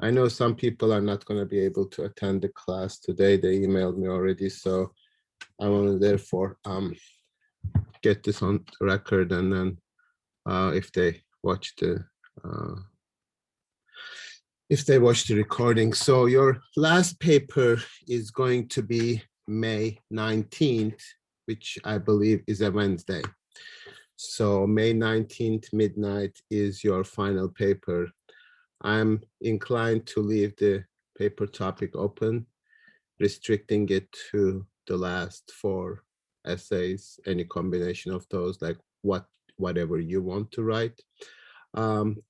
I know some people are not going to be able to attend the class today. They emailed me already, so I want to therefore get this on the record, and then if they watch the recording. So your last paper is going to be May 19th, which I believe is a Wednesday. So May 19th midnight is your final paper. I'm inclined to leave the paper topic open, restricting it to the last 4 essays, any combination of those, like whatever you want to write.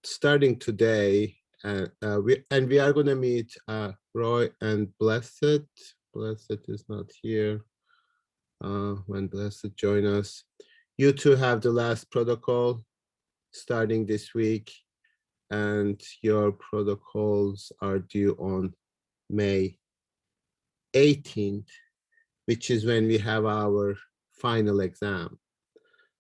Starting today, we are going to meet Roy and Blessed. Blessed is not here. When Blessed join us, you two have the last protocol starting this week, and your protocols are due on May 18th, which is when we have our final exam.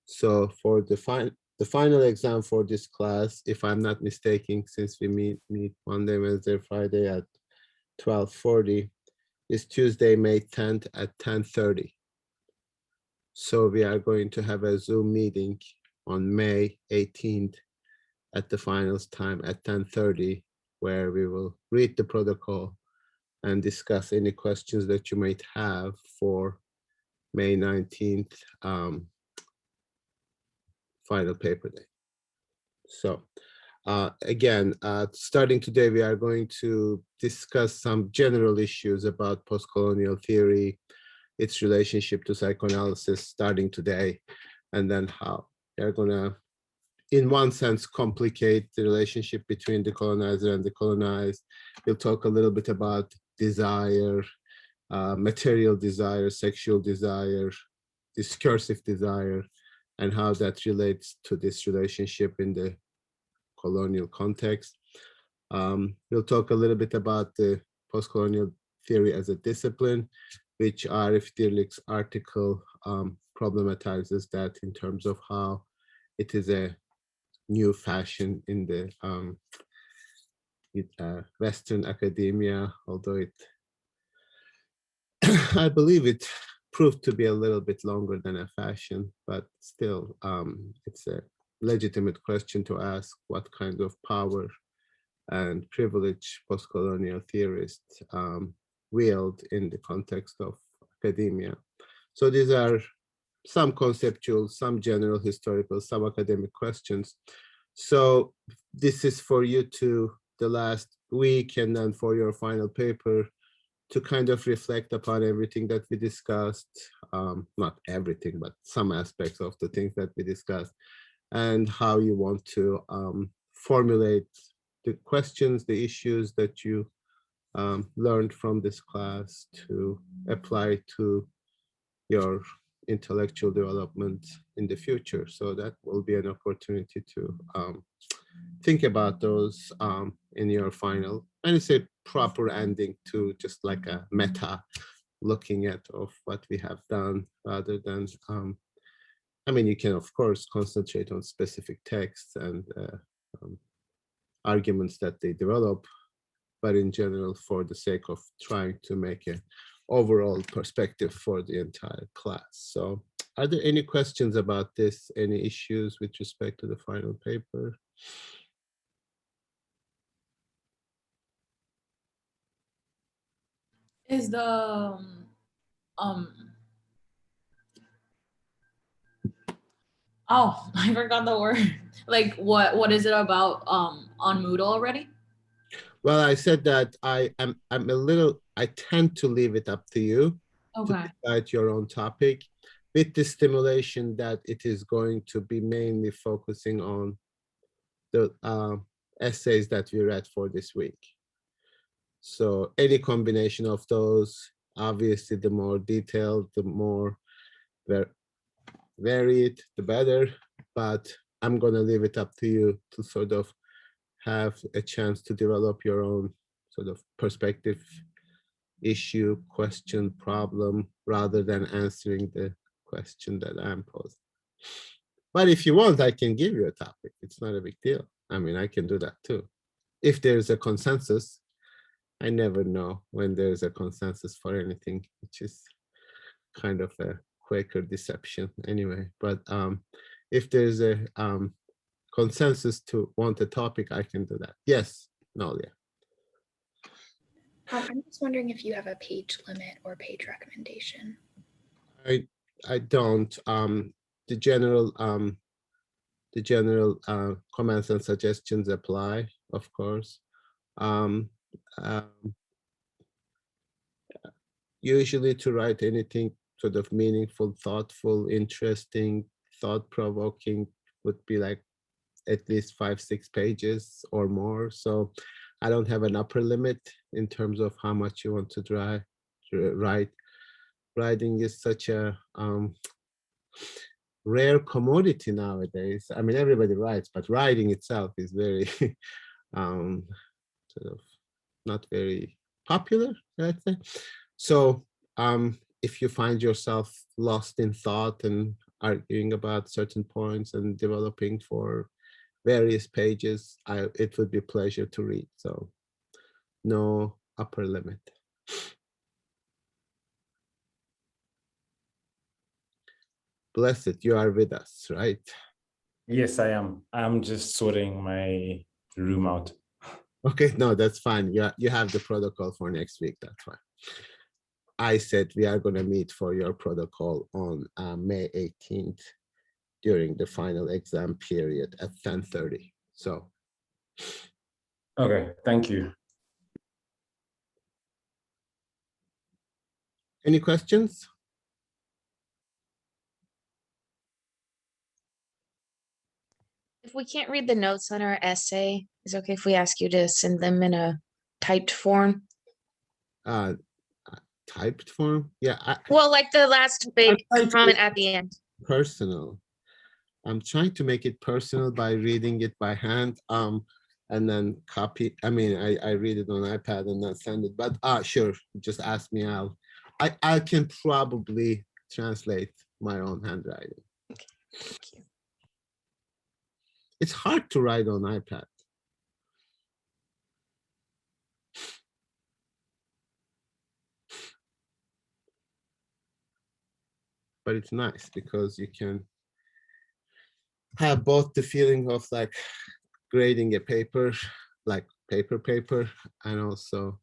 So for the final exam for this class, if I'm not mistaken, since we meet Monday, Wednesday, Friday at 12:40, is Tuesday, May 10th at 10:30. So we are going to have a Zoom meeting on May 18th at the finals time at 10:30, where we will read the protocol and discuss any questions that you might have for May 19th final paper day. So again, starting today, we are going to discuss some general issues about postcolonial theory, its relationship to psychoanalysis starting today, and then how they're gonna, in one sense, complicate the relationship between the colonizer and the colonized. We'll talk a little bit about desire, material desire, sexual desire, discursive desire, and how that relates to this relationship in the colonial context. We'll talk a little bit about the postcolonial theory as a discipline, which Arif Dirlik's article problematizes that in terms of how it is a new fashion in the Western academia, although it, I believe it proved to be a little bit longer than a fashion, but still it's a legitimate question to ask what kind of power and privilege postcolonial theorists wield in the context of academia. So these are some conceptual, some general historical, some academic questions. So this is for you to the last week, and then for your final paper, to kind of reflect upon everything that we discussed, not everything, but some aspects of the things that we discussed, and how you want to formulate the questions, the issues that you learned from this class to apply to your intellectual development in the future. So that will be an opportunity to think about those in your final. And it's a proper ending to just like a meta looking at of what we have done, rather than, I mean, you can of course concentrate on specific texts and arguments that they develop, but in general, for the sake of trying to make an overall perspective for the entire class. So are there any questions about this? Any issues with respect to the final paper? Is the oh, I forgot the word. Like what is it about on Moodle already? Well, I said that I'm a little, I tend to leave it up to you to Okay. decide your own topic, with the stimulation that it is going to be mainly focusing on the essays that we read for this week. So any combination of those, obviously the more detailed, the more varied, the better, but I'm gonna leave it up to you to sort of have a chance to develop your own sort of perspective, issue, question, problem, rather than answering the question that I'm posing. But if you want, I can give you a topic. It's not a big deal. I mean, I can do that too. if there's a consensus. I never know when there's a consensus for anything, which is kind of a Quaker deception anyway. But if there's a consensus to want a topic, I can do that. Yes, Nolia. I'm just wondering if you have a page limit or page recommendation. I don't. The general comments and suggestions apply, of course. Usually to write anything sort of meaningful, thoughtful, interesting, thought-provoking would be like at least 5-6 pages or more. So I don't have an upper limit in terms of how much you want to write. Writing is such a rare commodity nowadays. I mean, everybody writes, but writing itself is very sort of not very popular, let's say. So if you find yourself lost in thought and arguing about certain points and developing for various pages, it would be a pleasure to read. So no upper limit. Blessed, you are with us, right? Yes, I am. I'm just sorting my room out. Okay, no, that's fine. You have the protocol for next week. That's fine. I said we are going to meet for your protocol on May 18th during the final exam period at 10:30. So. Okay, thank you. Any questions? If we can't read the notes on our essay, is it okay if we ask you to send them in a typed form? Typed form? Yeah. Well, like the last big trying to comment make at the end. personal. I'm trying to make it personal by reading it by hand, and then copy. I mean, I read it on iPad and then send it. But sure, just ask me. I can probably translate my own handwriting. Okay, thank you. It's hard to write on iPad. But it's nice because you can have both the feeling of like grading a paper, like paper, and also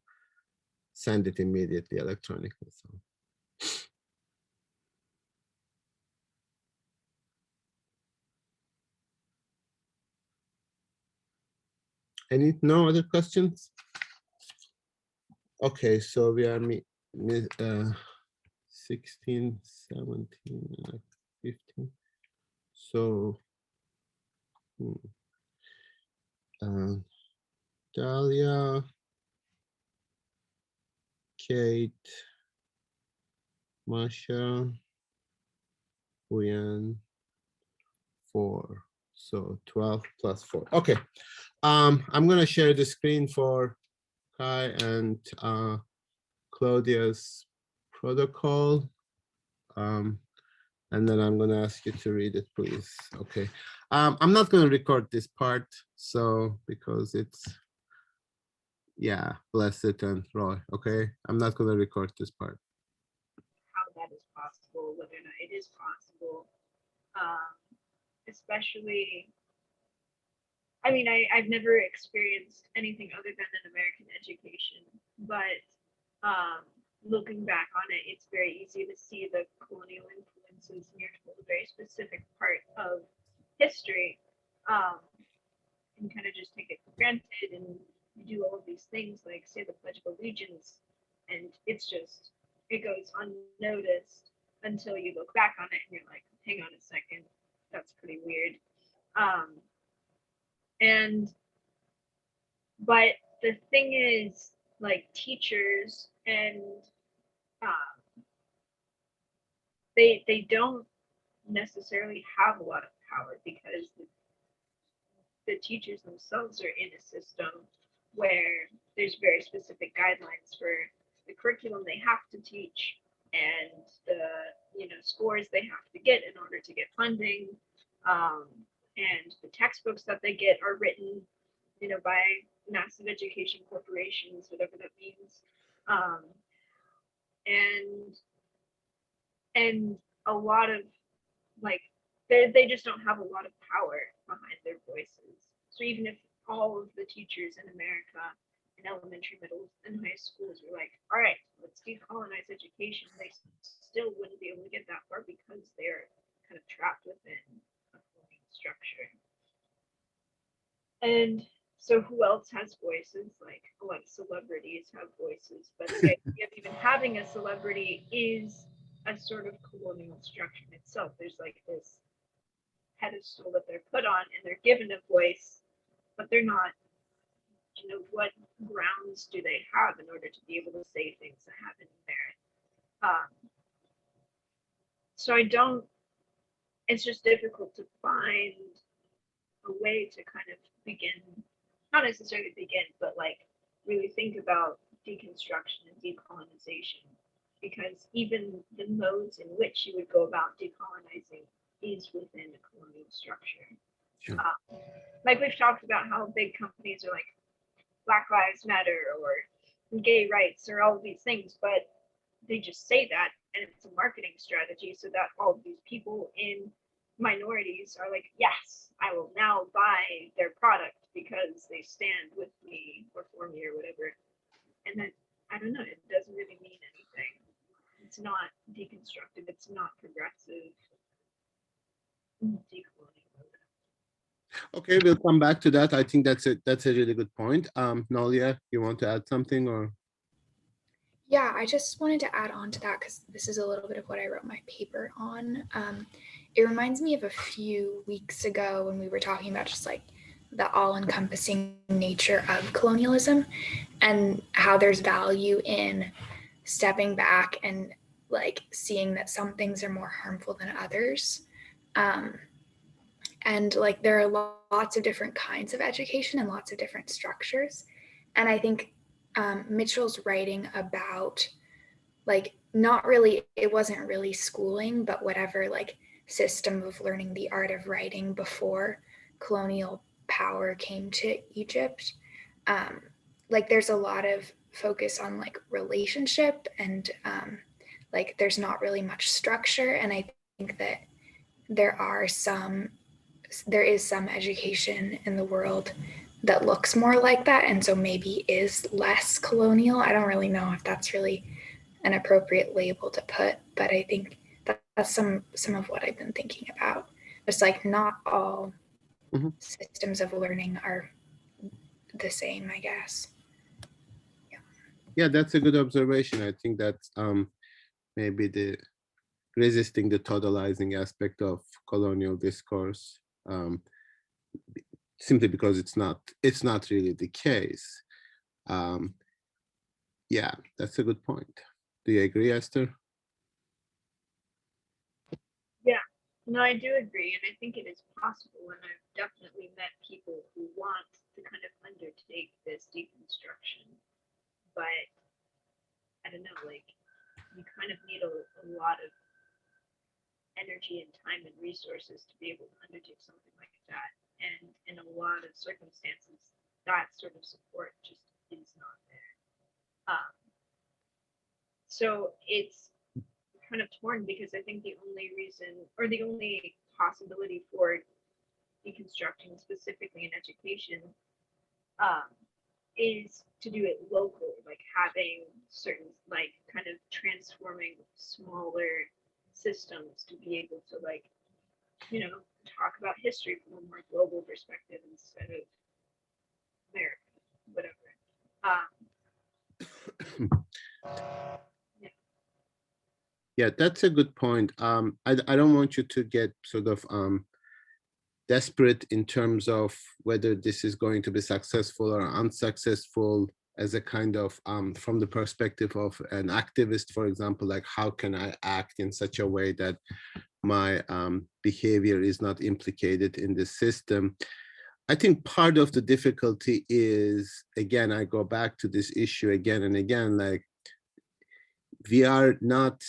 send it immediately electronically. So. No other questions? Okay, so we are 16, 17, 15. So Dahlia, Kate, Masha, Huyan, 4. So 12 plus 4. Okay. I'm gonna share the screen for Kai and Claudia's protocol. And then I'm gonna ask you to read it, please. Okay. I'm not gonna record this part, so because it's, yeah, Blessed and Roy, okay? I'm not gonna record this part. How that is possible, whether or not it is possible. Especially, I mean, I've never experienced anything other than an American education, but looking back on it, it's very easy to see the colonial influences, and you're told a very specific part of history, and kind of just take it for granted, and you do all of these things like say the Pledge of Allegiance, and it's just, it goes unnoticed until you look back on it and you're like, hang on a second, that's pretty weird. But the thing is, like, teachers and they don't necessarily have a lot of power because the teachers themselves are in a system where there's very specific guidelines for the curriculum they have to teach and the scores they have to get in order to get funding, and the textbooks that they get are written by massive education corporations, whatever that means. Um, and a lot of like they just don't have a lot of power behind their voices. So even if all of the teachers in America in elementary, middle, and high schools were like, all right, let's decolonize education, they still wouldn't be able to get that far because they're kind of trapped within a structure. And so who else has voices? Like a lot of celebrities have voices, but the idea of even having a celebrity is a sort of colonial structure in itself. There's like this pedestal that they're put on and they're given a voice, but they're not, you know, what grounds do they have in order to be able to say things that have any merit? So I don't, it's just difficult to find a way to kind of begin, not necessarily begin, but like really think about deconstruction and decolonization, because even the modes in which you would go about decolonizing is within a colonial structure. Sure. Like we've talked about how big companies are like Black Lives Matter or gay rights or all of these things, but they just say that and it's a marketing strategy so that all of these people in minorities are like, yes, I will now buy their product because they stand with me or for me or whatever. And then I don't know, it doesn't really mean anything. It's not deconstructive, it's not progressive. Okay, we'll come back to that. I think that's a really good point. Nolia, you want to add something or? Yeah, I just wanted to add on to that because this is a little bit of what I wrote my paper on. It reminds me of a few weeks ago when we were talking about just like the all-encompassing nature of colonialism and how there's value in stepping back and like seeing that some things are more harmful than others. And like there are lots of different kinds of education and lots of different structures. And I think Mitchell's writing about like not really, it wasn't really schooling, but whatever like system of learning the art of writing before colonial power came to Egypt. Like there's a lot of focus on like relationship and like there's not really much structure. And I think that there is some education in the world that looks more like that and so maybe is less colonial. I don't really know if that's really an appropriate label to put, but I think that's some of what I've been thinking about. It's like not all systems of learning are the same, I guess. Yeah, that's a good observation. I think that's maybe the resisting the totalizing aspect of colonial discourse, simply because it's not really the case. Yeah, that's a good point. Do you agree, Esther? Yeah, no, I do agree, and I think it is possible, and I've definitely met people who want to kind of undertake this deconstruction, but I don't know, like you kind of need a lot of energy and time and resources to be able to undertake something like that, and in a lot of circumstances, that sort of support just is not there. So it's kind of torn because I think the only reason or the only possibility for deconstructing specifically in education is to do it locally, like having certain like kind of transforming smaller systems to be able to like, you know, talk about history from a more global perspective instead of America, whatever. Yeah, that's a good point. I don't want you to get sort of desperate in terms of whether this is going to be successful or unsuccessful as a kind of from the perspective of an activist, for example, like how can I act in such a way that my behavior is not implicated in the system. I think part of the difficulty is, again, I go back to this issue again and again, like we are not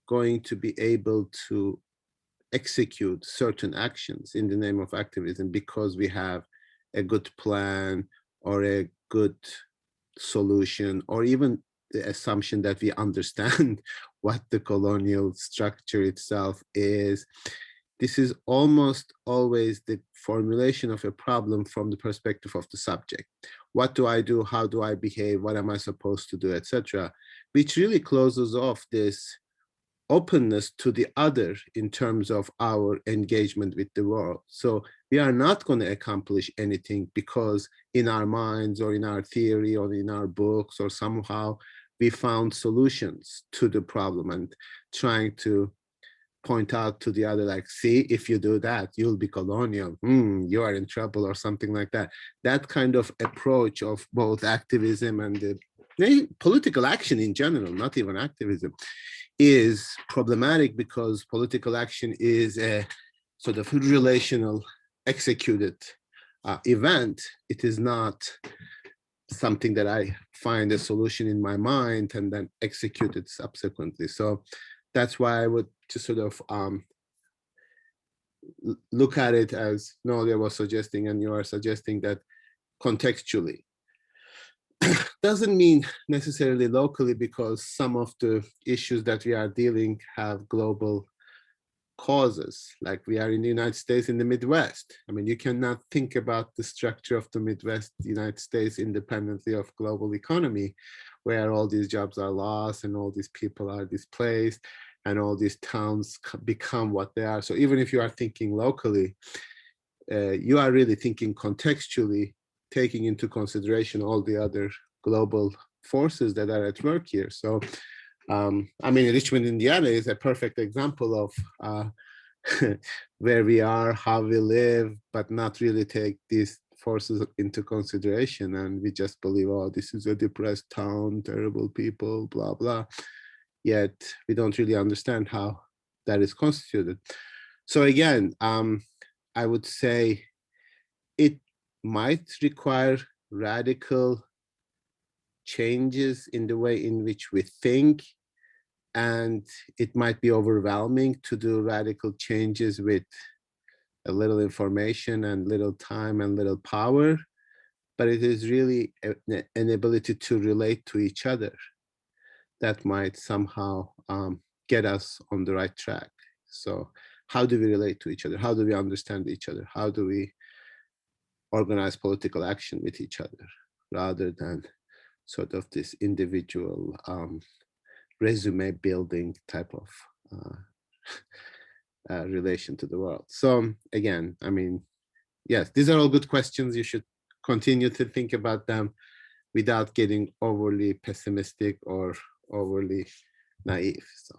going to be able to execute certain actions in the name of activism because we have a good plan or a good solution, or even the assumption that we understand what the colonial structure itself is. This is almost always the formulation of a problem from the perspective of the subject. What do I do? How do I behave? What am I supposed to do, etc., which really closes off this openness to the other in terms of our engagement with the world. So we are not going to accomplish anything because in our minds or in our theory or in our books or somehow we found solutions to the problem and trying to point out to the other, like, see, if you do that, you'll be colonial. You are in trouble or something like that. That kind of approach of both activism and the political action in general, not even activism, is problematic because political action is a sort of relational, executed event. It is not something that I find a solution in my mind and then execute it subsequently. So that's why I would just sort of look at it as Nolia was suggesting, and you are suggesting, that contextually. Doesn't mean necessarily locally, because some of the issues that we are dealing have global causes. Like we are in the United States in the Midwest. I mean, you cannot think about the structure of the Midwest United States independently of global economy, where all these jobs are lost and all these people are displaced and all these towns become what they are. So even if you are thinking locally, you are really thinking contextually, taking into consideration all the other global forces that are at work here. So, I mean, Richmond, Indiana is a perfect example of where we are, how we live, but not really take these forces into consideration. And we just believe, oh, this is a depressed town, terrible people, blah, blah. Yet we don't really understand how that is constituted. So again, I would say it might require radical changes in the way in which we think, and it might be overwhelming to do radical changes with a little information and little time and little power, but it is really an ability to relate to each other that might somehow get us on the right track. So how do we relate to each other? How do we understand each other? How do we organize political action with each other, rather than sort of this individual resume building type of relation to the world? So again, I mean, yes, these are all good questions. You should continue to think about them without getting overly pessimistic or overly naive. So,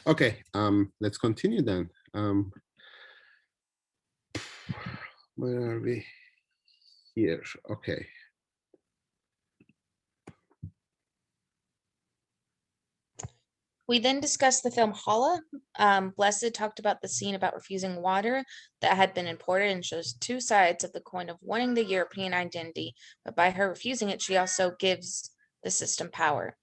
okay, let's continue then. Where are we? Here, okay. We then discussed the film Hala. Blessed talked about the scene about refusing water that had been imported and shows two sides of the coin of wanting the European identity, but by her refusing it, she also gives the system power.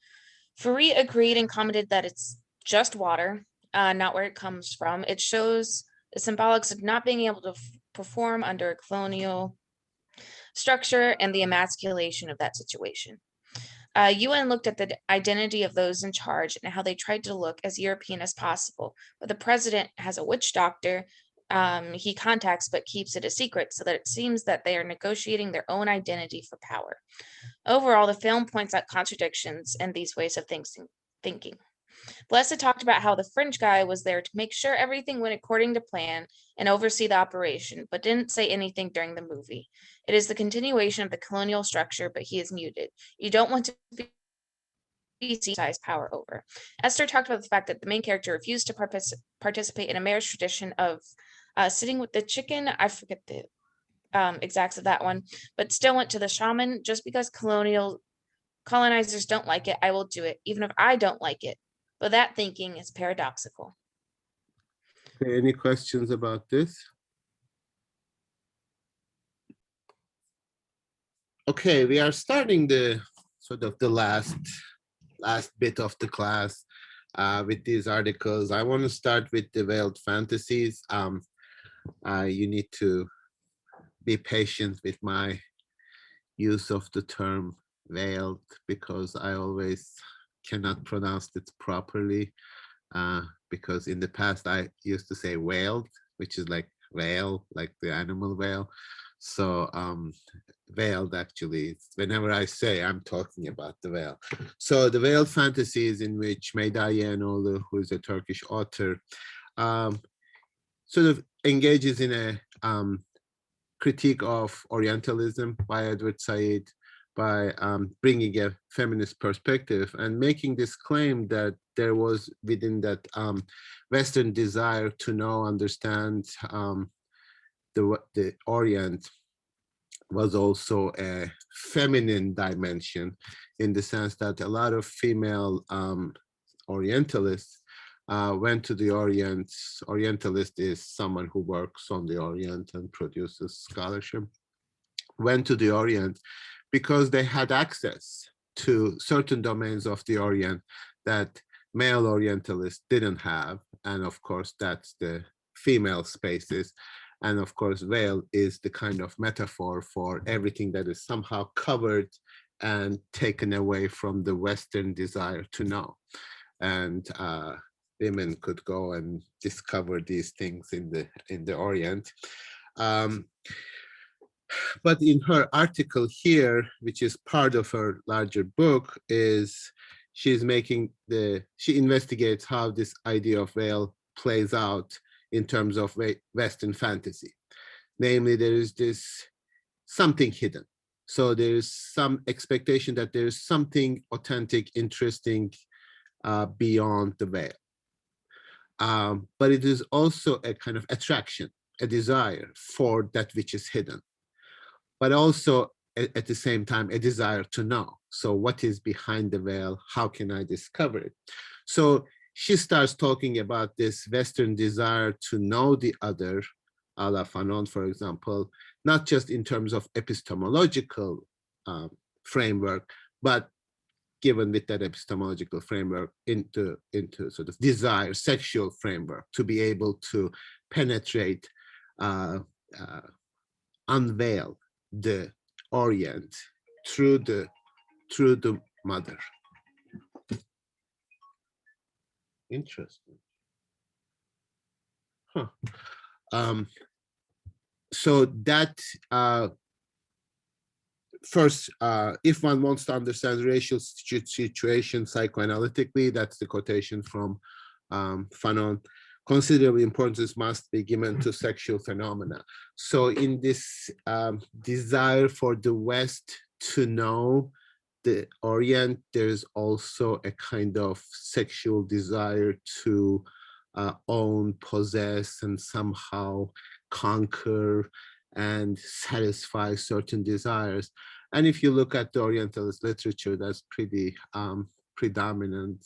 Farid agreed and commented that it's just water, not where it comes from. It shows the symbolics of not being able to perform under a colonial structure and the emasculation of that situation. UN looked at the identity of those in charge and how they tried to look as European as possible. But the president has a witch doctor he contacts but keeps it a secret, so that it seems that they are negotiating their own identity for power. Overall, the film points out contradictions in these ways of thinking. Blessed talked about how the French guy was there to make sure everything went according to plan and oversee the operation, but didn't say anything during the movie. It is the continuation of the colonial structure, but he is muted. You don't want to be exercise power over. Esther talked about the fact that the main character refused to participate in a marriage tradition of sitting with the chicken. I forget the exacts of that one, but still went to the shaman. Just because colonizers don't like it, I will do it, even if I don't like it. But that thinking is paradoxical. Okay, any questions about this? Okay, we are starting the sort of the last bit of the class with these articles. I want to start with the veiled fantasies. You need to be patient with my use of the term veiled because I always cannot pronounce it properly. Because in the past I used to say whaled, which is like whale, like the animal whale. So veiled actually, whenever I say I'm talking about the veil. So the veiled fantasies in which Meyda Yeğenoğlu, who is a Turkish author, sort of engages in a critique of Orientalism by Edward Said, by bringing a feminist perspective and making this claim that there was within that Western desire to know, understand the Orient was also a feminine dimension, in the sense that a lot of female Orientalists went to the Orient. Orientalist is someone who works on the Orient and produces scholarship. Went to the Orient because they had access to certain domains of the Orient that male Orientalists didn't have. And of course, that's the female spaces. And of course, veil is the kind of metaphor for everything that is somehow covered and taken away from the Western desire to know. And women could go and discover these things in the Orient. But in her article here, which is part of her larger book, is she investigates how this idea of veil plays out in terms of Western fantasy. Namely, there is this something hidden. So there's some expectation that there's something authentic, interesting beyond the veil. But it is also a kind of attraction, a desire for that which is hidden, but also at the same time, a desire to know. So what is behind the veil? How can I discover it? So she starts talking about this Western desire to know the other, a la Fanon, for example, not just in terms of epistemological framework, but given with that epistemological framework into sort of desire, sexual framework, to be able to penetrate, unveil the Orient through the mother. Interesting. Huh. So that first, if one wants to understand racial situation psychoanalytically, that's the quotation from Fanon. Considerable importance must be given to sexual phenomena. So in this desire for the West to know the Orient, there's also a kind of sexual desire to own, possess, and somehow conquer and satisfy certain desires. And if you look at the Orientalist literature, that's pretty predominant,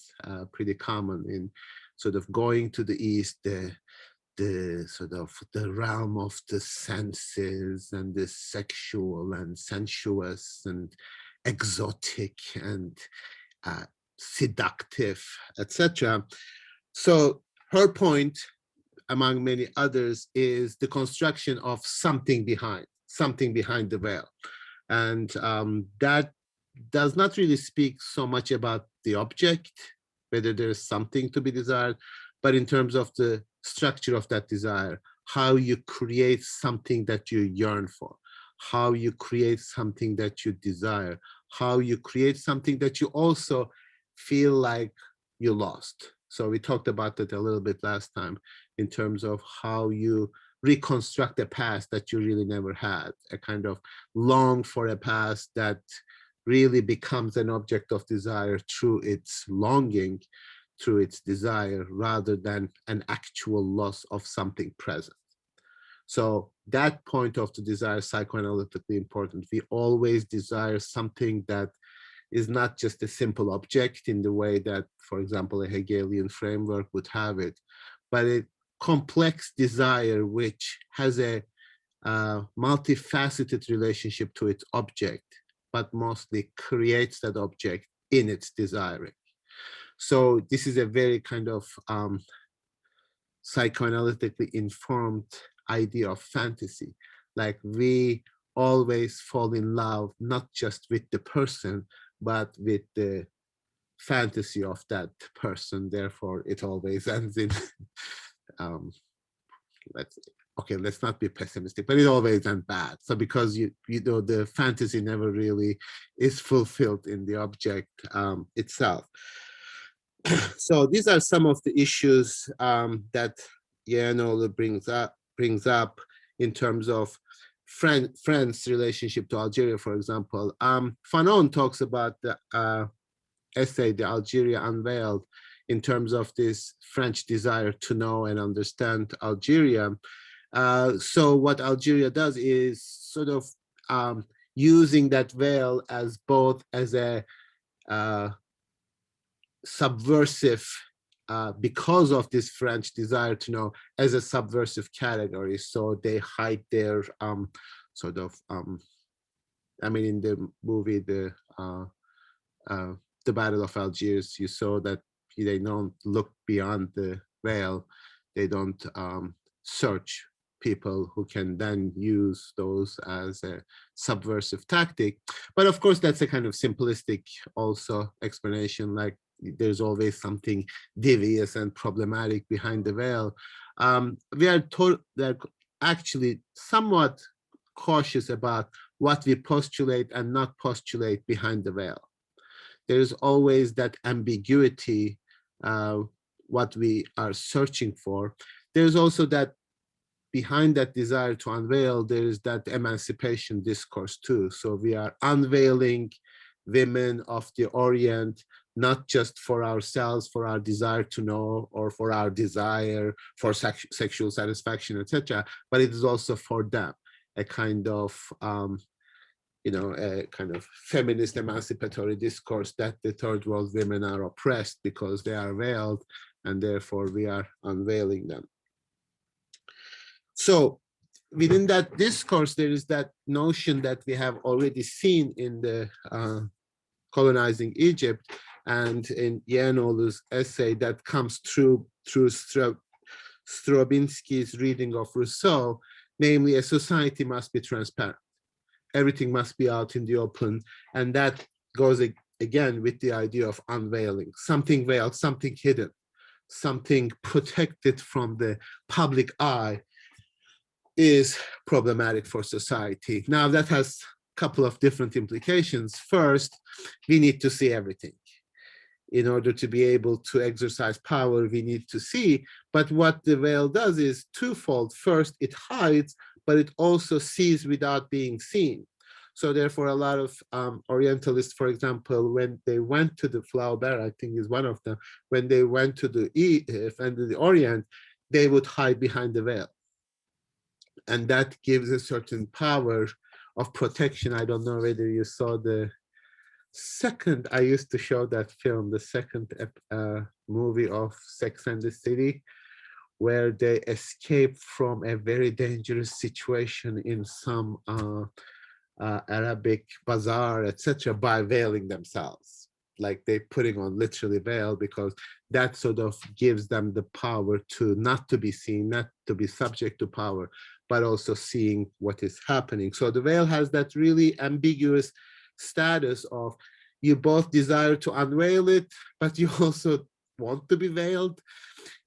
pretty common in sort of going to the East, the sort of the realm of the senses and the sexual and sensuous and exotic and seductive, etc. So her point, among many others, is the construction of something behind the veil. And that does not really speak so much about the object, whether there's something to be desired, but in terms of the structure of that desire, how you create something that you yearn for, how you create something that you desire, how you create something that you also feel like you lost. So we talked about that a little bit last time in terms of how you reconstruct a past that you really never had, a kind of long for a past that really becomes an object of desire through its longing, through its desire, rather than an actual loss of something present. So that point of the desire is psychoanalytically important. We always desire something that is not just a simple object in the way that, for example, a Hegelian framework would have it, but a complex desire which has a multifaceted relationship to its object, but mostly creates that object in its desiring. So this is a very kind of psychoanalytically informed idea of fantasy. Like we always fall in love, not just with the person, but with the fantasy of that person. Therefore, it always ends in, let's not be pessimistic, but it always ends bad. So because you know the fantasy never really is fulfilled in the object itself. So these are some of the issues that Yanola brings up in terms of France's relationship to Algeria, for example. Fanon talks about the essay, The Algeria Unveiled, in terms of this French desire to know and understand Algeria. So what Algeria does is sort of using that veil as both as a subversive, because of this French desire to know, as a subversive category. So they hide their I mean, in the movie, the Battle of Algiers, you saw that they don't look beyond the veil. They don't search people who can then use those as a subversive tactic. But of course, that's a kind of simplistic also explanation, like there's always something devious and problematic behind the veil. We are actually somewhat cautious about what we postulate and not postulate behind the veil. There's always that ambiguity, what we are searching for. There's also that behind that desire to unveil, there is that emancipation discourse too. So we are unveiling women of the Orient, not just for ourselves, for our desire to know, or for our desire for sexual satisfaction, etc., but it is also for them, a kind of a kind of feminist emancipatory discourse that the third world women are oppressed because they are veiled, and therefore we are unveiling them. So within that discourse, there is that notion that we have already seen in the colonizing Egypt, and in Yanolu's essay that comes through Stravinsky's reading of Rousseau, namely a society must be transparent. Everything must be out in the open. And that goes again with the idea of unveiling, something veiled, something hidden, something protected from the public eye is problematic for society. Now that has a couple of different implications. First, we need to see everything. In order to be able to exercise power, we need to see. But what the veil does is twofold. First, it hides, but it also sees without being seen. So therefore, a lot of Orientalists, for example, when they went to the Flaubert, I think is one of them, when they went to the Orient, they would hide behind the veil. And that gives a certain power of protection. I don't know whether you saw the second, I used to show that film, the second movie of Sex and the City, where they escape from a very dangerous situation in some Arabic bazaar, etc., by veiling themselves. Like they putting on literally veil, because that sort of gives them the power to not to be seen, not to be subject to power, but also seeing what is happening. So the veil has that really ambiguous status of you both desire to unveil it, but you also want to be veiled.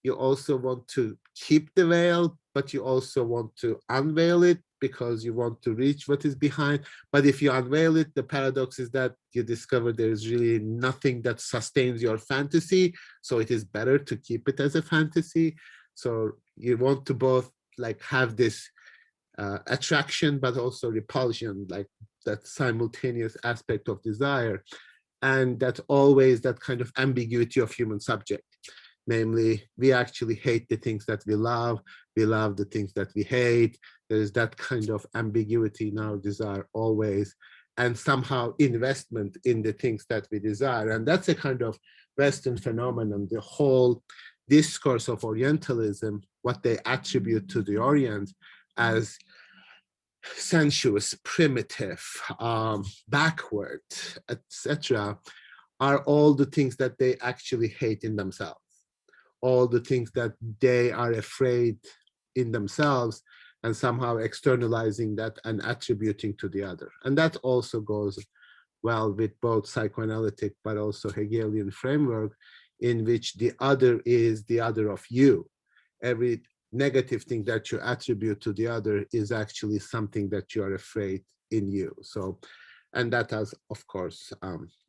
You also want to keep the veil, but you also want to unveil it because you want to reach what is behind. But if you unveil it, the paradox is that you discover there is really nothing that sustains your fantasy. So it is better to keep it as a fantasy. So you want to both like have this attraction, but also repulsion, like that simultaneous aspect of desire. And that's always that kind of ambiguity of human subject. Namely, we actually hate the things that we love the things that we hate. There is that kind of ambiguity in our desire always, and somehow investment in the things that we desire. And that's a kind of Western phenomenon. The whole discourse of Orientalism, what they attribute to the Orient as sensuous, primitive, backward, etc., are all the things that they actually hate in themselves. All the things that they are afraid in themselves and somehow externalizing that and attributing to the other. And that also goes well with both psychoanalytic but also Hegelian framework, in which the other is the other of you. Every negative thing that you attribute to the other is actually something that you are afraid in you. So, and that has, of course,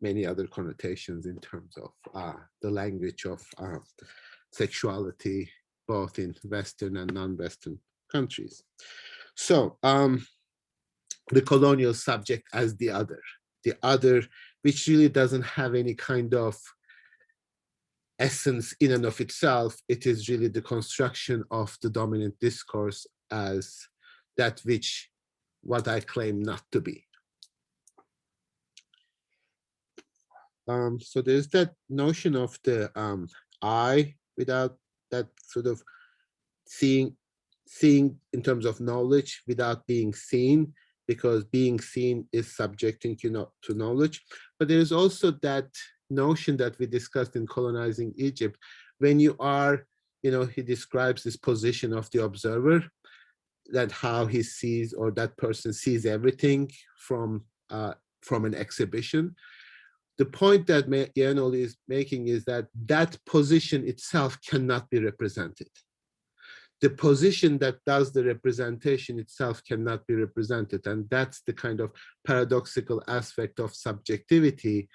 many other connotations in terms of the language of sexuality, both in Western and non-Western countries. So the colonial subject as the other, which really doesn't have any kind of essence in and of itself. It is really the construction of the dominant discourse as that which what I claim not to be. So there's that notion of the I without that sort of seeing in terms of knowledge without being seen, because being seen is subjecting you not to knowledge. But there's also that notion that we discussed in Colonizing Egypt, when you are, he describes this position of the observer, that how he sees, or that person sees everything from an exhibition. The point that Yanol is making is that that position itself cannot be represented. The position that does the representation itself cannot be represented. And that's the kind of paradoxical aspect of subjectivity.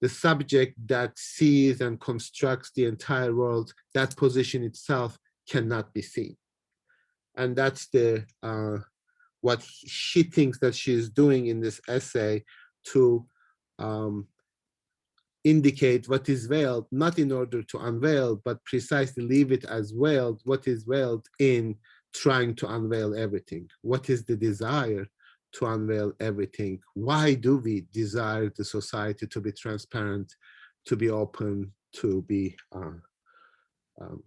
The subject that sees and constructs the entire world, that position itself cannot be seen. And that's the what she thinks that she is doing in this essay, to indicate what is veiled, not in order to unveil, but precisely leave it as veiled, what is veiled in trying to unveil everything. What is the desire to unveil everything? Why do we desire the society to be transparent, to be open, to be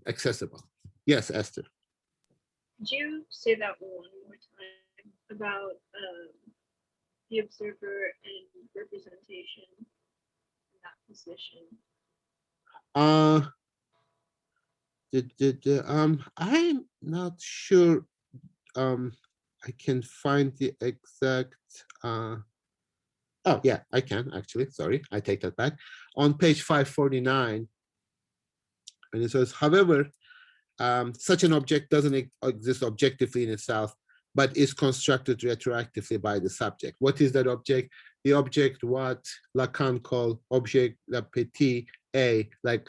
accessible? Yes, Esther. Could you say that one more time about the observer and representation in that position? I'm not sure I can find the exact oh yeah, I can actually, sorry, I take that back. On page 549, and it says, however, such an object doesn't exist objectively in itself, but is constructed retroactively by the subject. What is that object? The object what Lacan called objet la petit a, like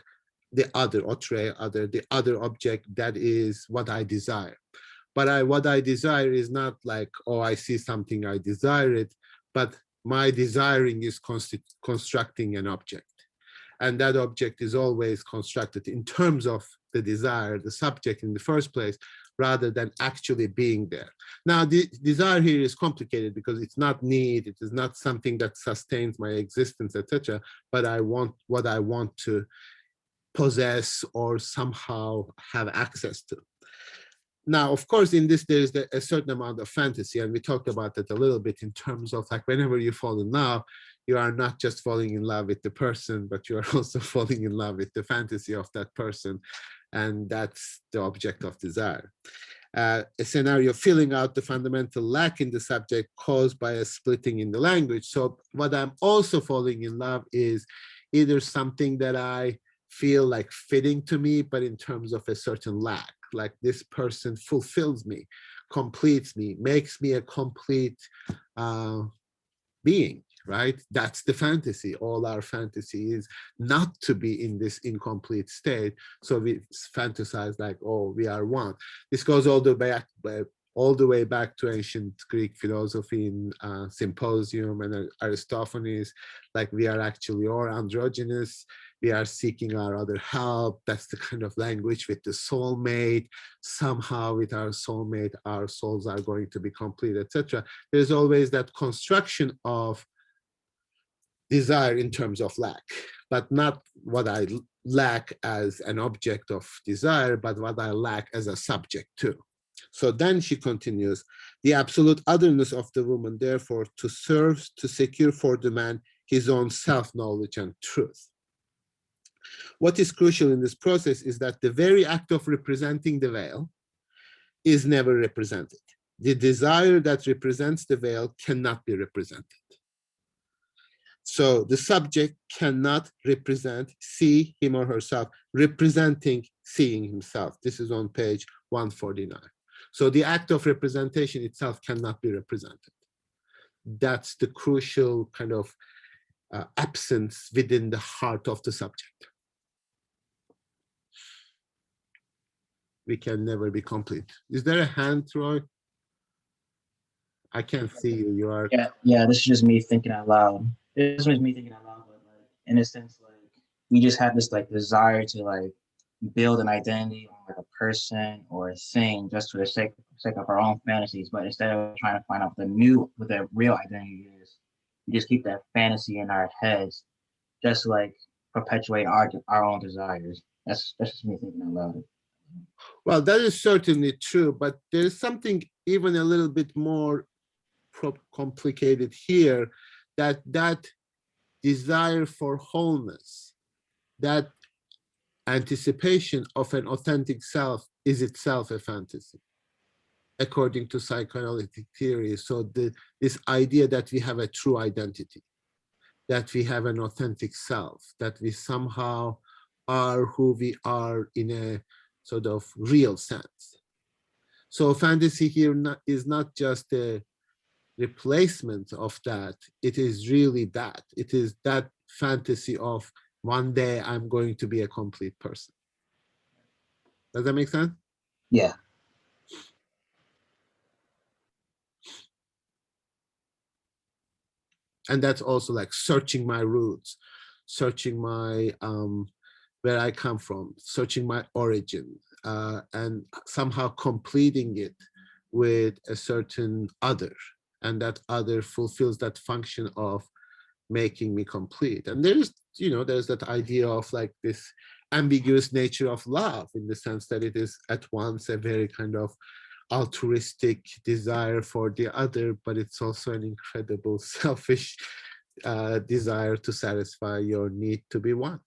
the other, autre, other, the other object, that is what I desire. But what I desire is not like, oh, I see something, I desire it, but my desiring is constructing an object. And that object is always constructed in terms of the desire, the subject in the first place, rather than actually being there. Now, the desire here is complicated because it's not need, it is not something that sustains my existence, etc. But I want what I want to possess or somehow have access to. Now, of course, in this, there's a certain amount of fantasy, and we talked about that a little bit in terms of like whenever you fall in love, you are not just falling in love with the person, but you are also falling in love with the fantasy of that person. And that's the object of desire. A scenario filling out the fundamental lack in the subject caused by a splitting in the language. So what I'm also falling in love is either something that I feel like fitting to me, but in terms of a certain lack, like this person fulfills me, completes me, makes me a complete being, right? That's the fantasy. All our fantasy is not to be in this incomplete state. So we fantasize like, oh, we are one. This goes all the way back to ancient Greek philosophy in Symposium and Aristophanes, like we are actually all androgynous. We are seeking our other help. That's the kind of language with the soulmate. Somehow with our soulmate, our souls are going to be complete, etc. There's always that construction of desire in terms of lack, but not what I lack as an object of desire, but what I lack as a subject too. So then she continues, the absolute otherness of the woman, therefore, to serve to secure for the man his own self-knowledge and truth. What is crucial in this process is that the very act of representing the veil is never represented. the desire that represents the veil cannot be represented. So the subject cannot see him or herself representing seeing himself. This is on page 149. So the act of representation itself cannot be represented. That's the crucial kind of absence within the heart of the subject. We can never be complete. Is there a hand, Troy? I can't see you. You are. Yeah. This is just me thinking out loud. This is me thinking out loud, but like in a sense, like we just have this like desire to like build an identity on like a person or a thing just for the sake of our own fantasies. But instead of trying to find out what the real identity is, we just keep that fantasy in our heads, just like perpetuate our own desires. That's just me thinking out loud. Well, that is certainly true, but there's something even a little bit more complicated here, that desire for wholeness, that anticipation of an authentic self is itself a fantasy, according to psychoanalytic theory. So this idea that we have a true identity, that we have an authentic self, that we somehow are who we are in a sort of real sense. So fantasy here is not just a replacement of that, it is really that. It is that fantasy of one day I'm going to be a complete person. Does that make sense? Yeah. And that's also like searching my roots, searching my where I come from, searching my origin, and somehow completing it with a certain other, and that other fulfills that function of making me complete. And there's that idea of like this ambiguous nature of love, in the sense that it is at once a very kind of altruistic desire for the other, but it's also an incredible selfish desire to satisfy your need to be one.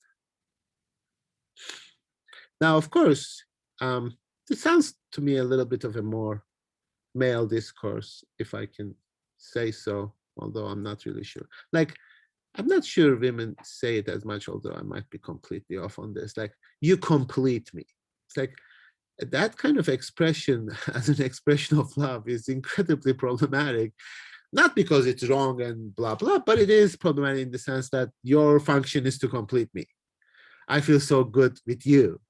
Now, of course, it sounds to me a little bit of a more male discourse, if I can say so, although I'm not really sure. Like, I'm not sure women say it as much, although I might be completely off on this. Like, you complete me. It's like that kind of expression as an expression of love is incredibly problematic, not because it's wrong and blah, blah, but it is problematic in the sense that your function is to complete me. I feel so good with you,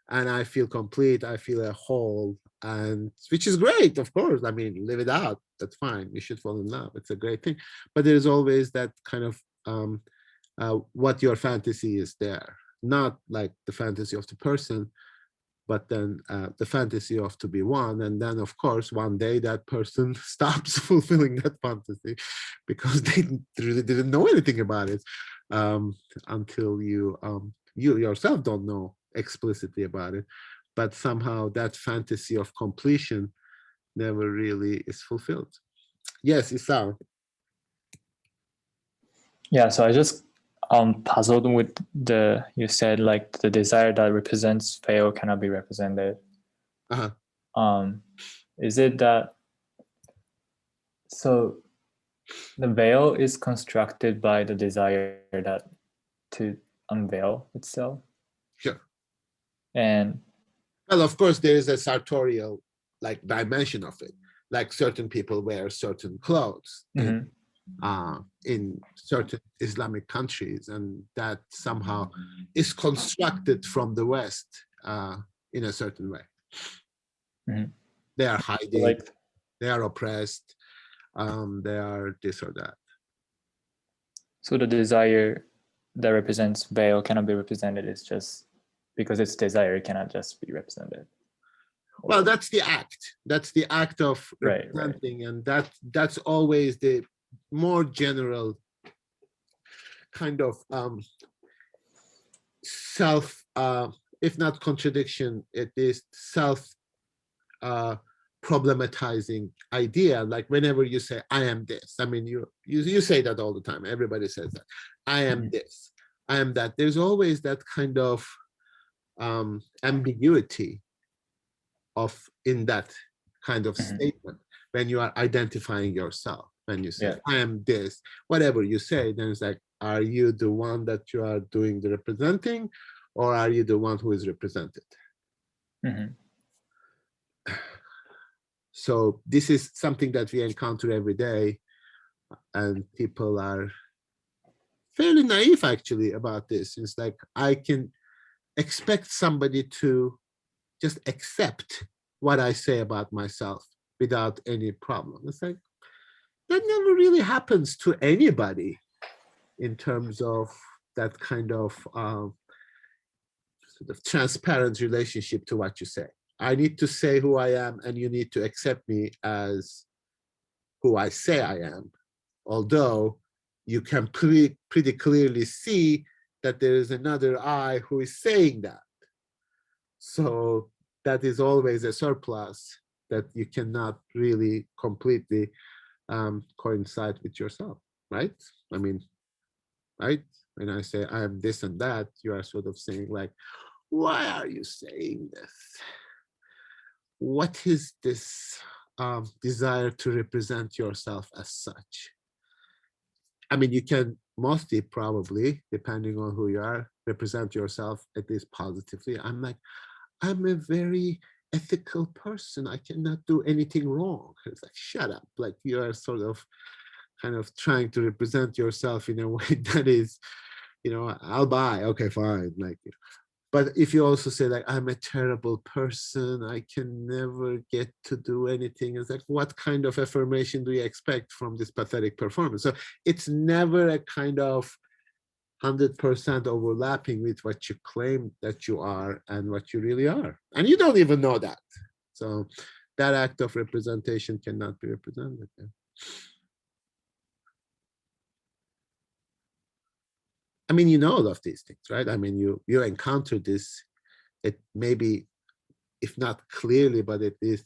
and I feel complete, I feel a whole, and which is great, of course. I mean, live it out, that's fine. You should fall in love, it's a great thing. But there's always that kind of what your fantasy is there, not like the fantasy of the person, but then the fantasy of to be one. And then, of course, one day that person stops fulfilling that fantasy because they really didn't know anything about it until you yourself don't know explicitly about it. But somehow that fantasy of completion never really is fulfilled. Yes, Isao. Yeah, so I just puzzled with you said like the desire that represents veil cannot be represented. Is it that, so the veil is constructed by the desire that to unveil itself? Sure. And well, of course, there is a sartorial like dimension of it. Like certain people wear certain clothes in certain Islamic countries, and that somehow is constructed from the West in a certain way. They are hiding, they are oppressed, they are this or that. So the desire that represents veil cannot be represented. It's just because it's desire, it cannot just be represented. Well, that's the act. That's the act of representing, and that's always the more general kind of self, if not contradiction, it is self problematizing idea. Like whenever you say, I am this, I mean, you say that all the time. Everybody says that. I am this, I am that. There's always that kind of ambiguity in that kind of statement. when you are identifying yourself. When you say, Yeah. I am this, whatever you say, then it's like, are you the one that you are doing the representing, or are you the one who is represented? Mhm. So this is something that we encounter every day, and people are fairly naive actually about this. It's like, I can expect somebody to just accept what I say about myself without any problem. It's like, that never really happens to anybody in terms of that kind of sort of transparent relationship to what you say. I need to say who I am, and you need to accept me as who I say I am. Although you can pretty clearly see that there is another I who is saying that. So that is always a surplus that you cannot really completely coincide with yourself, right? I mean, right? When I say I am this and that, you are sort of saying like, why are you saying this? What is this desire to represent yourself as such? I mean, you can mostly probably, depending on who you are, represent yourself at least positively. I'm like, I'm a very ethical person. I cannot do anything wrong. It's like, shut up. Like, you are sort of kind of trying to represent yourself in a way that is, you know, I'll buy, okay, fine. Like, but if you also say like, I'm a terrible person, I can never get to do anything, it's like, what kind of affirmation do you expect from this pathetic performance? So it's never a kind of 100% overlapping with what you claim that you are and what you really are. And you don't even know that. So that act of representation cannot be represented. I mean, you know all of these things, right? I mean, you encounter this, it maybe, if not clearly, but at least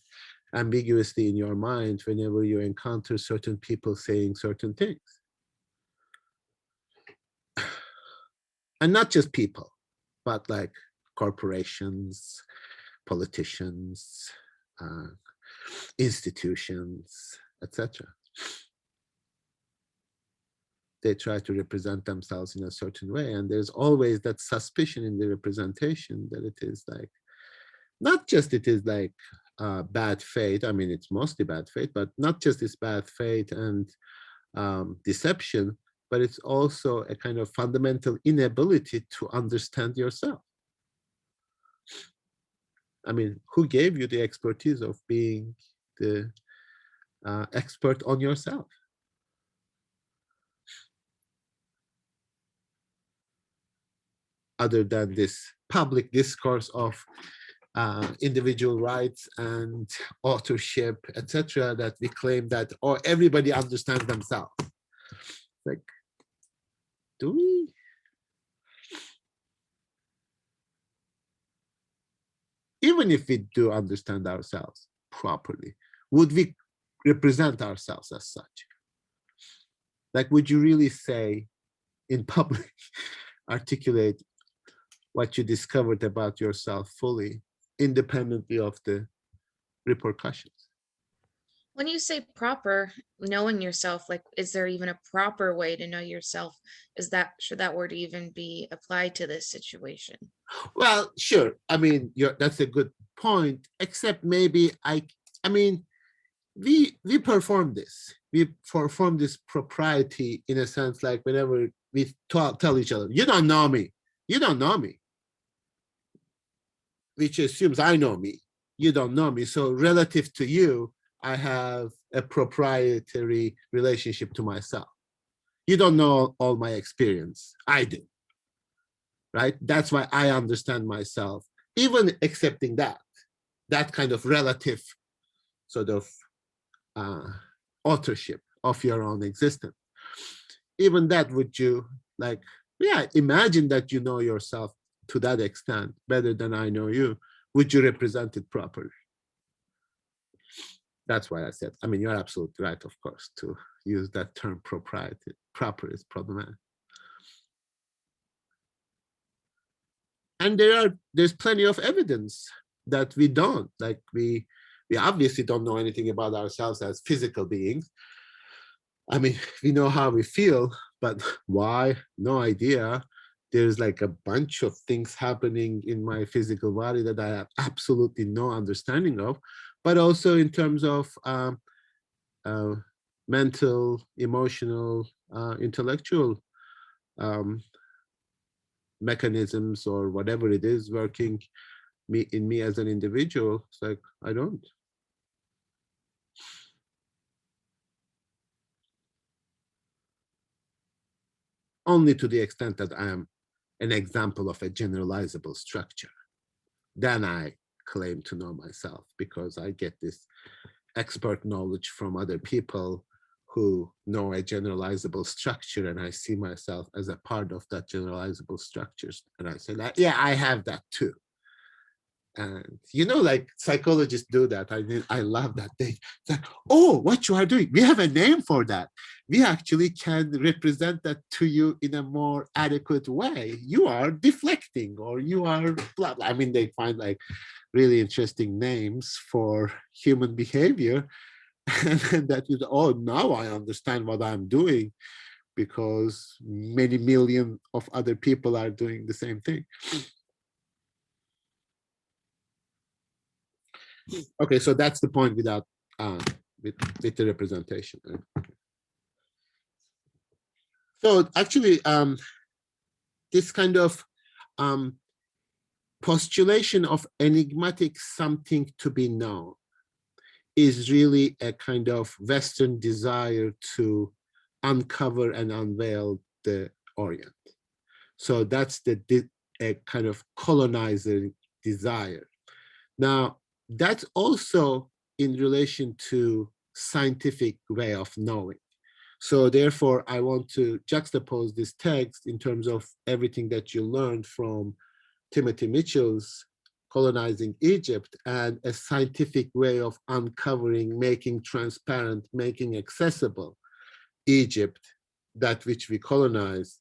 ambiguously in your mind whenever you encounter certain people saying certain things. And not just people, but like corporations, politicians, institutions, etc. They try to represent themselves in a certain way, and there's always that suspicion in the representation that it is like, not just it is like bad faith. I mean, it's mostly bad faith, but not just this bad faith and deception, but it's also a kind of fundamental inability to understand yourself. I mean, who gave you the expertise of being the expert on yourself? Other than this public discourse of individual rights and authorship, etc., that we claim that, or everybody understands themselves. Like, do we? Even if we do understand ourselves properly, would we represent ourselves as such? Like, would you really say in public, articulate what you discovered about yourself fully, independently of the repercussions? When you say proper, knowing yourself, like, is there even a proper way to know yourself? Should that word even be applied to this situation? Well, sure. I mean, that's a good point, except maybe I mean, we perform this. We perform this propriety in a sense, like whenever we tell each other, you don't know me. You don't know me. Which assumes I know me. You don't know me. So relative to you, I have a proprietary relationship to myself. You don't know all my experience. I do. Right? That's why I understand myself. Even accepting that kind of relative sort of authorship of your own existence. Even that, would you like, yeah, imagine that you know yourself to that extent better than I know you. Would you represent it properly? That's why I said, I mean, you're absolutely right, of course, to use that term propriety. Proper is problematic. And there's plenty of evidence that we don't, like we We obviously don't know anything about ourselves as physical beings. I mean, we know how we feel, but why? No idea. There's like a bunch of things happening in my physical body that I have absolutely no understanding of, but also in terms of mental, emotional, intellectual mechanisms or whatever it is working in me as an individual. It's like, I don't. Only to the extent that I am an example of a generalizable structure. Then I claim to know myself, because I get this expert knowledge from other people who know a generalizable structure, and I see myself as a part of that generalizable structures. And I say that, yeah, I have that too. And like psychologists do that. I love that. They say, oh, what you are doing, we have a name for that. We actually can represent that to you in a more adequate way. You are deflecting, or you are blah, blah. I mean, they find like really interesting names for human behavior. And that is, oh, now I understand what I'm doing, because many million of other people are doing the same thing. Okay, so that's the point without with the representation. So actually, this kind of postulation of enigmatic something to be known is really a kind of Western desire to uncover and unveil the Orient. So that's a kind of colonizer desire. Now, that's also in relation to scientific way of knowing. So therefore, I want to juxtapose this text in terms of everything that you learned from Timothy Mitchell's Colonizing Egypt, and a scientific way of uncovering, making transparent, making accessible Egypt, that which we colonize,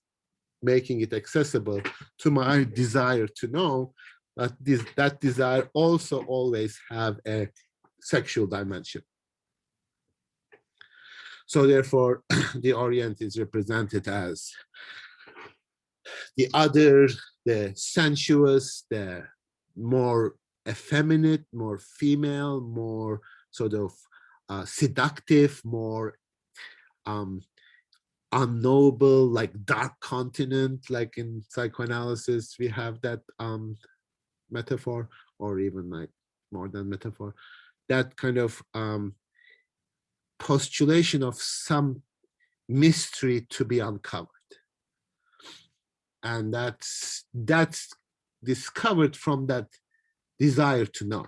making it accessible to my desire to know. But that desire also always have a sexual dimension. So therefore, the Orient is represented as the other, the sensuous, the more effeminate, more female, more sort of seductive, more unknowable, like dark continent, like in psychoanalysis, we have that metaphor, or even like more than metaphor, that kind of postulation of some mystery to be uncovered. And that's discovered from that desire to know.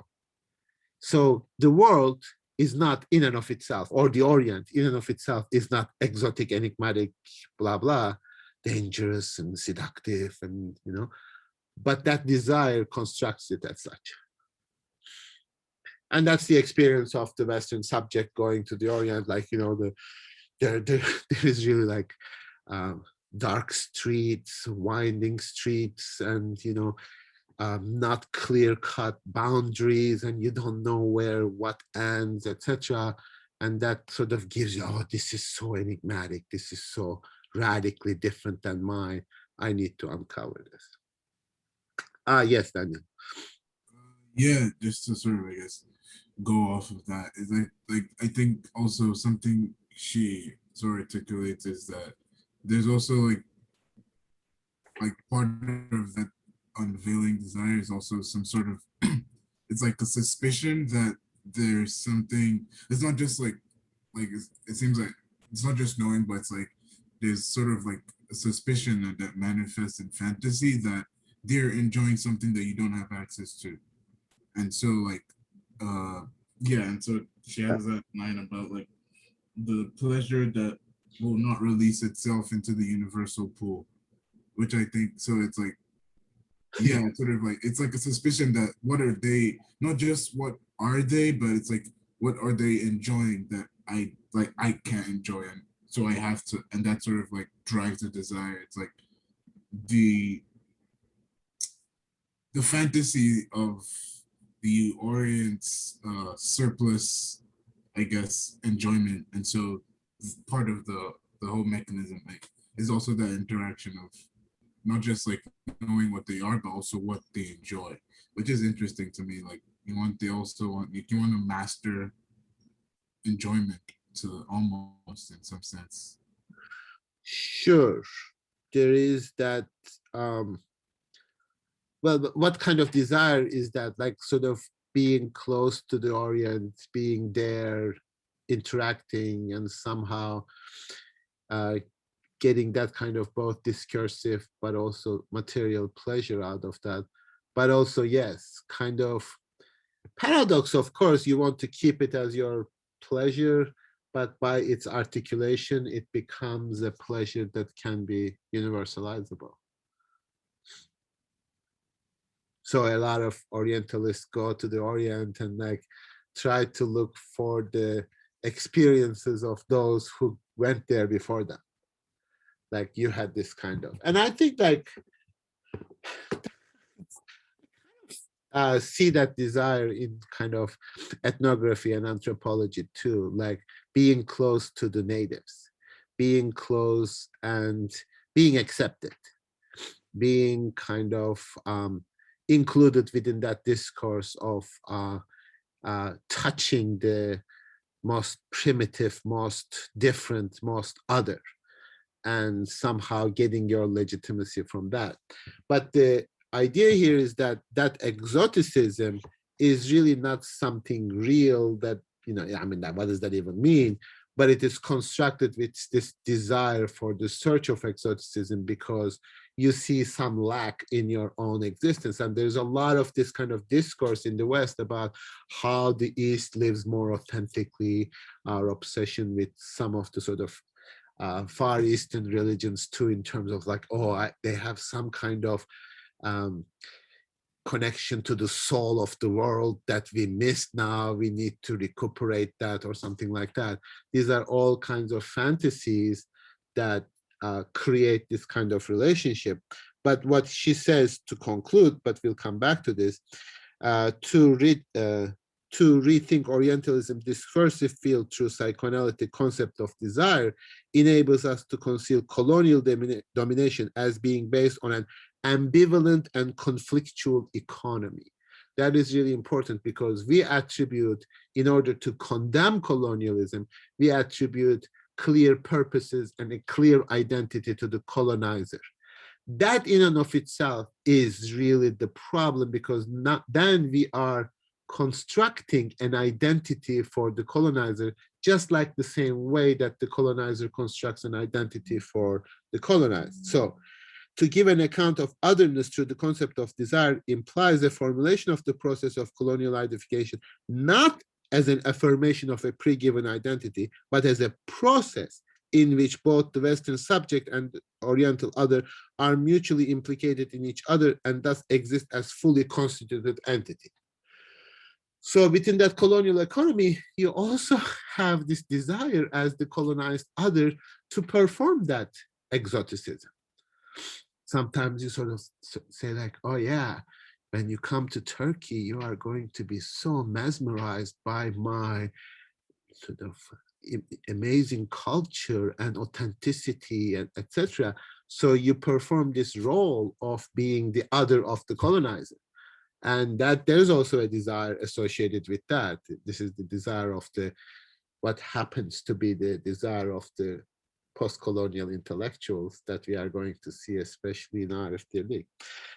So the world is not in and of itself, or the Orient in and of itself is not exotic, enigmatic, blah, blah, dangerous and seductive, and but that desire constructs it as such. And that's the experience of the Western subject going to the Orient, like, there is really like dark streets, winding streets, and not clear-cut boundaries, and you don't know where what ends, etc. And that sort of gives you, oh, this is so enigmatic, this is so radically different than mine, I need to uncover this. Yes, Daniel. Yeah, just to sort of, I guess, go off of that, is I think also something she sort of articulates is that there's also like part of that unveiling desire is also some sort of it's like a suspicion that there's something. It's not just like it seems like it's not just knowing, but it's like there's sort of like a suspicion that manifests in fantasy that they're enjoying something that you don't have access to. And so yeah, and so she has that line about like the pleasure that will not release itself into the universal pool, which I think, so it's like, yeah, it's sort of like, it's like a suspicion that what are they, not just what are they, but it's like, what are they enjoying that I can't enjoy, and so I have to, and that sort of like drives the desire. It's like the fantasy of the Orient's surplus, I guess, enjoyment, and so part of the whole mechanism is also that interaction of not just like knowing what they are, but also what they enjoy, which is interesting to me. Like you want to master enjoyment to almost in some sense. Sure, there is that. Well, but what kind of desire is that? Like sort of being close to the Orient, being there, interacting, and somehow getting that kind of both discursive but also material pleasure out of that. But also, yes, kind of paradox, of course, you want to keep it as your pleasure, but by its articulation, it becomes a pleasure that can be universalizable. So a lot of Orientalists go to the Orient and like try to look for the experiences of those who went there before them. Like you had this kind of, and I think like see that desire in kind of ethnography and anthropology too, like being close to the natives, being close and being accepted, being kind of included within that discourse of touching the most primitive, most different, most other, and somehow getting your legitimacy from that. But the idea here is that that exoticism is really not something real that, you know, I mean, what does that even mean? But it is constructed with this desire for the search of exoticism because you see some lack in your own existence. And there's a lot of this kind of discourse in the West about how the East lives more authentically, our obsession with some of the sort of Far Eastern religions too, in terms of like, oh, they have some kind of connection to the soul of the world that we missed now, we need to recuperate that or something like that. These are all kinds of fantasies that create this kind of relationship. But what she says to conclude, but we'll come back to this, to rethink Orientalism discursive field through psychoanalytic concept of desire enables us to conceal colonial domination as being based on an ambivalent and conflictual economy. That is really important because we attribute, in order to condemn colonialism, we attribute clear purposes and a clear identity to the colonizer. That in and of itself is really the problem, because then we are constructing an identity for the colonizer, just like the same way that the colonizer constructs an identity for the colonized. So to give an account of otherness through the concept of desire implies a formulation of the process of colonial identification, not as an affirmation of a pre-given identity, but as a process in which both the Western subject and the Oriental other are mutually implicated in each other and thus exist as fully constituted entity. So within that colonial economy, you also have this desire as the colonized other to perform that exoticism. Sometimes you sort of say like, oh yeah, when you come to Turkey, you are going to be so mesmerized by my sort of amazing culture and authenticity, and etc. So you perform this role of being the other of the colonizer. And that there's also a desire associated with that. This is the desire of what happens to be the desire of the post-colonial intellectuals that we are going to see, especially in RFD League.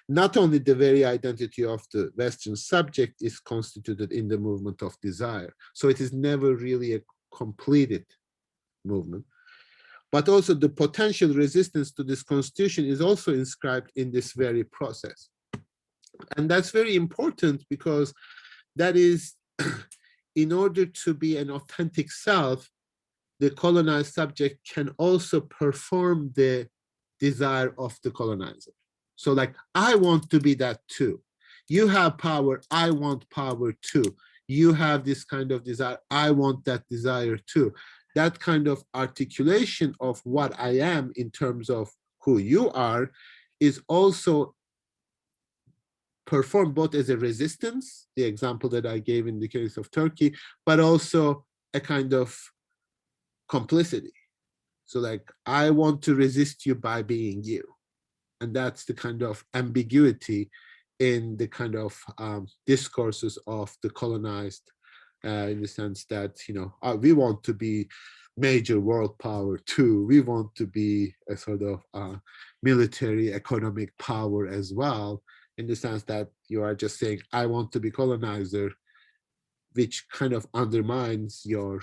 Not only the very identity of the Western subject is constituted in the movement of desire, so it is never really a completed movement, but also the potential resistance to this constitution is also inscribed in this very process. And that's very important because that is, in order to be an authentic self, the colonized subject can also perform the desire of the colonizer. So like, I want to be that too. You have power, I want power too. You have this kind of desire, I want that desire too. That kind of articulation of what I am in terms of who you are is also perform both as a resistance, the example that I gave in the case of Turkey, but also a kind of complicity. So like, I want to resist you by being you. And that's the kind of ambiguity in the kind of discourses of the colonized, in the sense that, you know, we want to be major world power too. We want to be a sort of military economic power as well, in the sense that you are just saying, I want to be colonizer, which kind of undermines your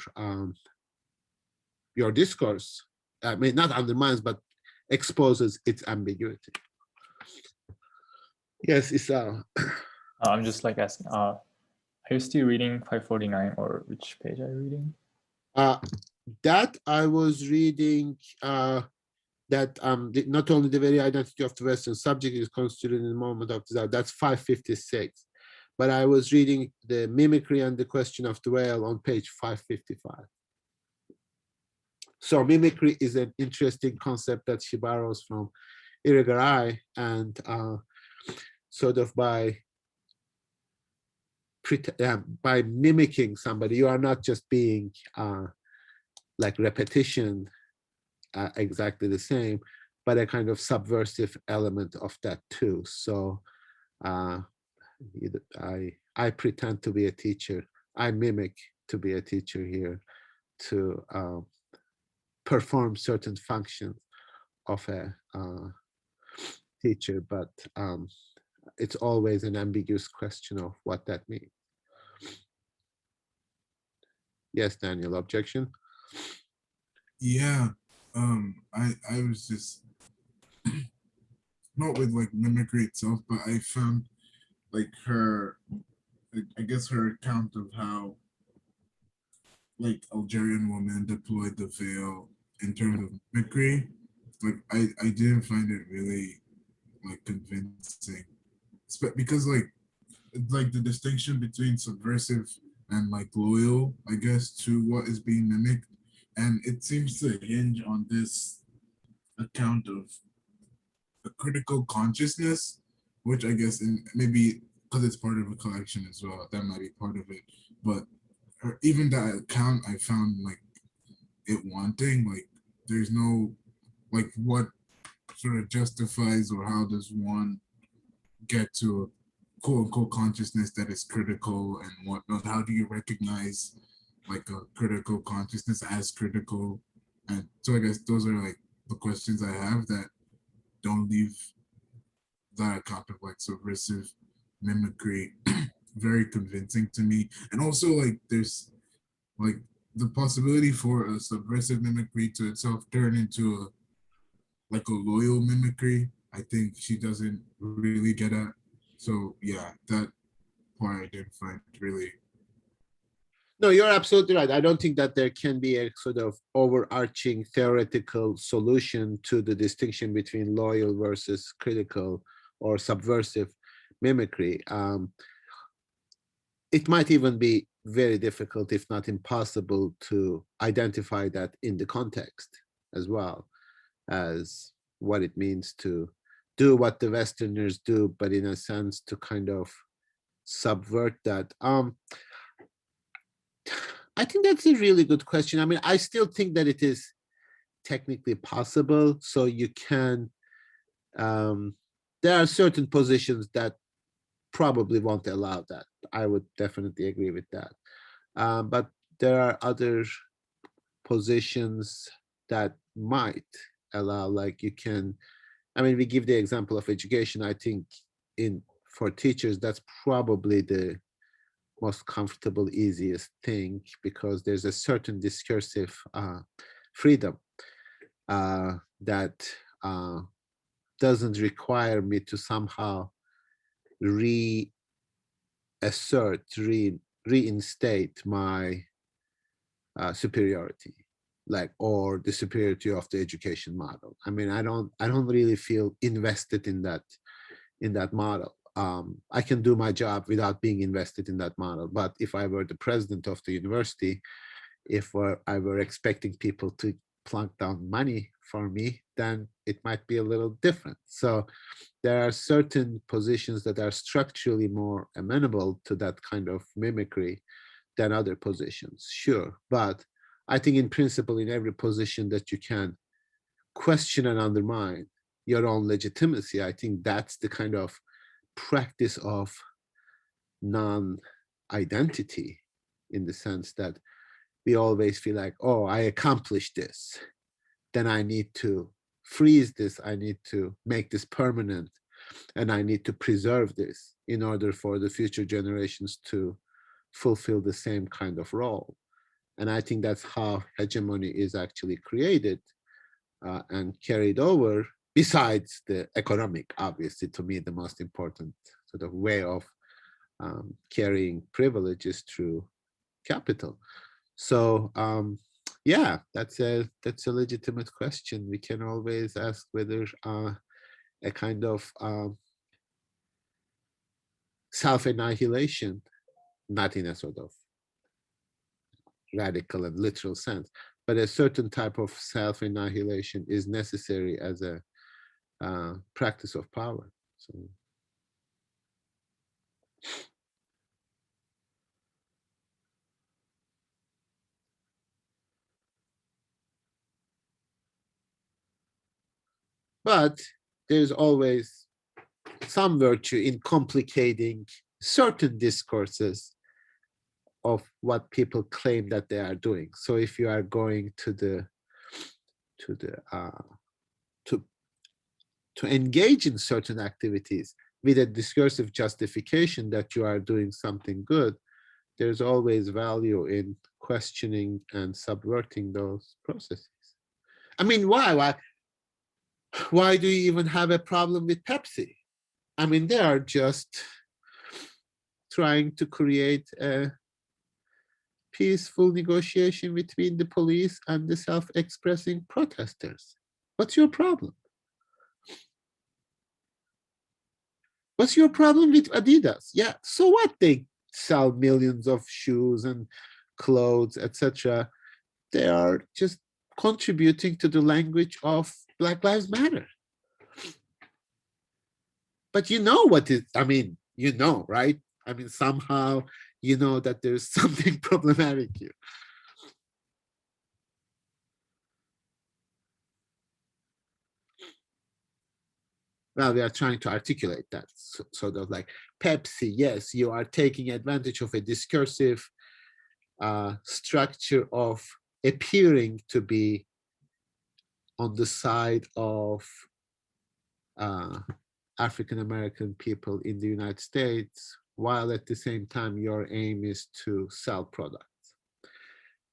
discourse. I mean, not undermines, but exposes its ambiguity. Yes, Isa. I'm just like asking, are you still reading 549 or which page are you reading? That I was reading that not only the very identity of the Western subject is constituted in the moment of desire, that's 556. But I was reading the mimicry and the question of the whale on page 555. So mimicry is an interesting concept that she borrows from Irigaray, and sort of by mimicking somebody, you are not just being like repetition, exactly the same, but a kind of subversive element of that too. So I pretend to be a teacher. I mimic to be a teacher here to perform certain functions of a teacher, but it's always an ambiguous question of what that means. Yes, Daniel, objection? Yeah, I was just not with like mimicry itself, but I found like her, I guess her account of how like Algerian women deployed the veil in terms of mimicry, like I didn't find it really like convincing, because like the distinction between subversive and like loyal, I guess, to what is being mimicked, and it seems to hinge on this account of a critical consciousness, which I guess, and maybe because it's part of a collection as well, that might be part of it. But even that account, I found like it wanting. Like there's no like what sort of justifies, or how does one get to a quote unquote consciousness that is critical and whatnot? How do you recognize like a critical consciousness as critical? And so I guess those are like the questions I have that don't leave that account of like subversive mimicry very convincing to me. And also like there's like the possibility for a subversive mimicry to itself turn into a loyal mimicry. I think she doesn't really get at. So yeah, that part I didn't find really. No, you're absolutely right. I don't think that there can be a sort of overarching theoretical solution to the distinction between loyal versus critical or subversive mimicry. It might even be very difficult, if not impossible, to identify that in the context as well as what it means to do what the Westerners do, but in a sense to kind of subvert that. I think that's a really good question. I mean, I still think that it is technically possible. So you can, there are certain positions that probably won't allow that. I would definitely agree with that. But there are other positions that might allow, like you can, I mean, we give the example of education. I think for teachers, that's probably the most comfortable, easiest thing, because there's a certain discursive freedom that doesn't require me to somehow reinstate my superiority, like, or the superiority of the education model. I mean, I don't really feel invested in that model. I can do my job without being invested in that model. But if I were the president of the university, if I were expecting people to plunk down money for me, then it might be a little different. So there are certain positions that are structurally more amenable to that kind of mimicry than other positions, sure. But I think in principle, in every position that you can question and undermine your own legitimacy, I think that's the kind of practice of non-identity, in the sense that we always feel like, oh, I accomplished this, then I need to freeze this, I need to make this permanent, and I need to preserve this in order for the future generations to fulfill the same kind of role. And I think that's how hegemony is actually created and carried over, besides the economic, obviously, to me, the most important sort of way of carrying privileges through capital. So yeah, that's a legitimate question. We can always ask whether a kind of self-annihilation, not in a sort of radical and literal sense, but a certain type of self-annihilation is necessary as a practice of power. So. But there's always some virtue in complicating certain discourses of what people claim that they are doing. So if you are going to engage in certain activities with a discursive justification that you are doing something good, there's always value in questioning and subverting those processes. I mean, why do you even have a problem with Pepsi? I mean, they are just trying to create a peaceful negotiation between the police and the self-expressing protesters. What's your problem? What's your problem with Adidas? Yeah, so what? They sell millions of shoes and clothes, etc. They are just contributing to the language of Black Lives Matter. But you know what is, I mean, you know, right? I mean, somehow you know that there's something problematic here. Well, we are trying to articulate that sort of like, Pepsi, yes, you are taking advantage of a discursive structure of appearing to be on the side of African-American people in the United States, while at the same time your aim is to sell products.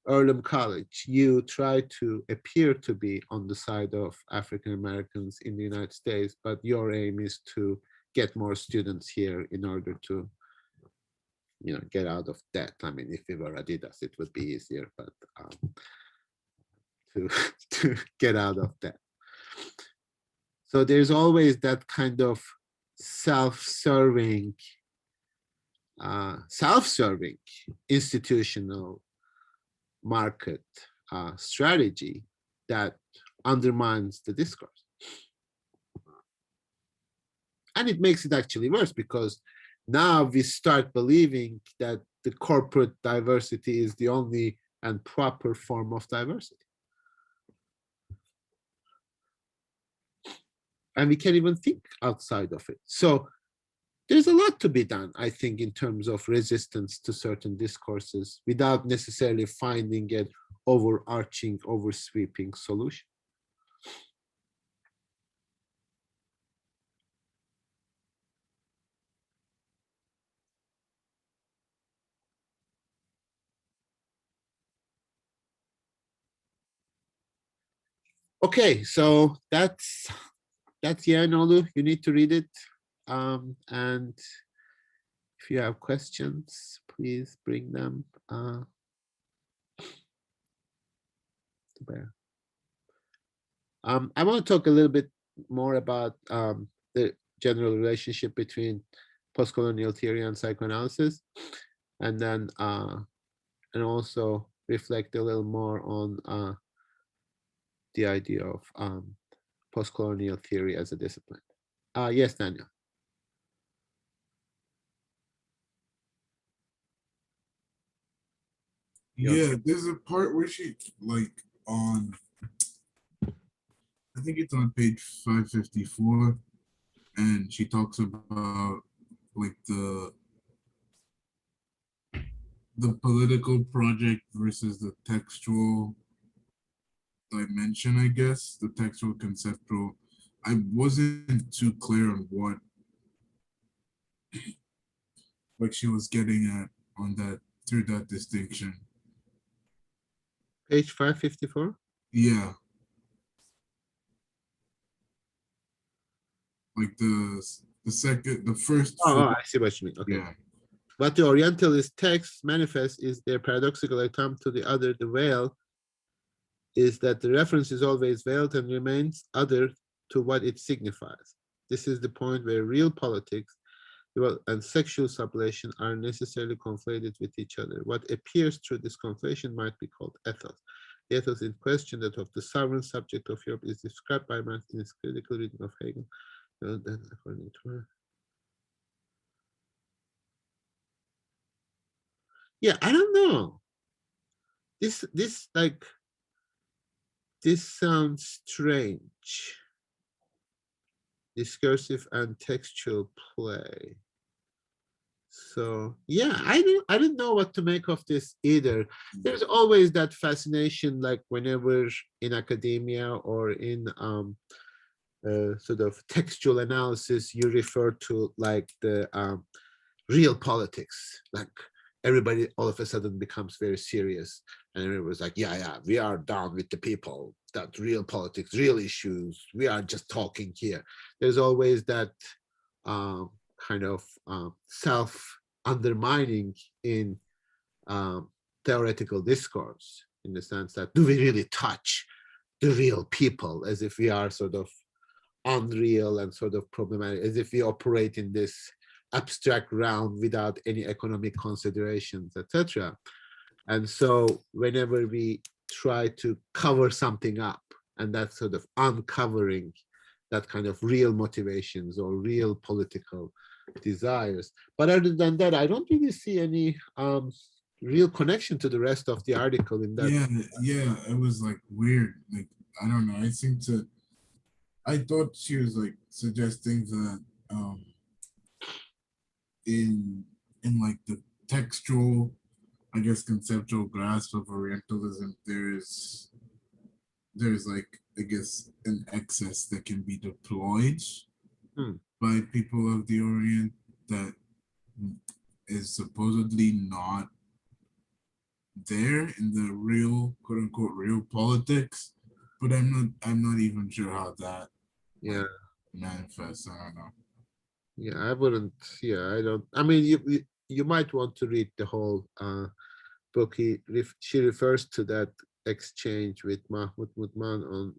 Earlham College, you try to appear to be on the side of African Americans in the United States, but your aim is to get more students here in order to, you know, get out of debt. I mean, if we were Adidas, it would be easier, but to get out of debt. So there's always that kind of self-serving institutional market strategy that undermines the discourse. And it makes it actually worse, because now we start believing that the corporate diversity is the only and proper form of diversity. And we can't even think outside of it. So there's a lot to be done, I think, in terms of resistance to certain discourses without necessarily finding an overarching, oversweeping solution. Okay, so that's Nolu. You need to read it. And if you have questions, please bring them to bear. I want to talk a little bit more about the general relationship between postcolonial theory and psychoanalysis, and then and also reflect a little more on the idea of postcolonial theory as a discipline. Yes, Daniel. Yeah, there's a part where she like on, I think it's on page 554, and she talks about like the political project versus the textual dimension, I guess, the textual conceptual. I wasn't too clear on what she was getting at on that through that distinction. Page 554. Yeah. Like the first Oh, full, I see what you mean. Okay. yeah. What the Orientalist text manifests is their paradoxical attempt to the other, the veil, is that the reference is always veiled and remains other to what it signifies. This is the point where real politics and sexual sublation are necessarily conflated with each other. What appears through this conflation might be called ethos. The ethos in question, that of the sovereign subject of Europe, is described by Marx in his critical reading of Hegel. According to her. Yeah, I don't know. This sounds strange. Discursive and textual play. So yeah, I don't know what to make of this either. There's always that fascination, like whenever in academia or in sort of textual analysis, you refer to like the real politics, like everybody all of a sudden becomes very serious, and everybody's like, yeah, we are down with the people, that real politics, real issues, we are just talking here. There's always that kind of self-undermining in theoretical discourse, in the sense that, do we really touch the real people, as if we are sort of unreal and sort of problematic, as if we operate in this abstract realm without any economic considerations, etc. And so whenever we try to cover something up, and that's sort of uncovering that kind of real motivations or real political desires. But other than that, I don't really see any real connection to the rest of the article in that. Yeah, it was like weird. Like, I don't know. I thought she was like suggesting that in like the textual, I guess, conceptual grasp of Orientalism, there's like, I guess, an excess that can be deployed by people of the Orient that is supposedly not there in the real, quote unquote, real politics. But I'm not even sure how that manifests. I don't know. Yeah, I wouldn't. Yeah, I don't. I mean, you might want to read the whole book. She refers to that exchange with Mahmoud Mutman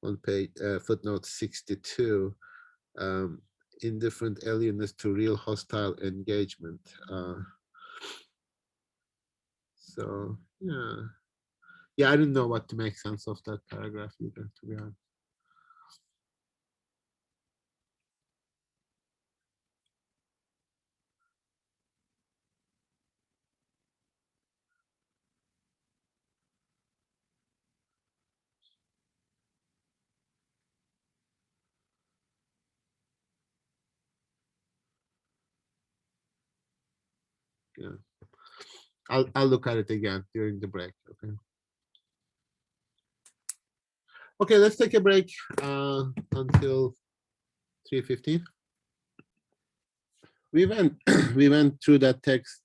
on page footnote 62. Indifferent alienness to real hostile engagement. So yeah, I didn't know what to make sense of that paragraph either, to be honest. Yeah, I'll look at it again during the break. Okay, let's take a break until 3:15. We went through that text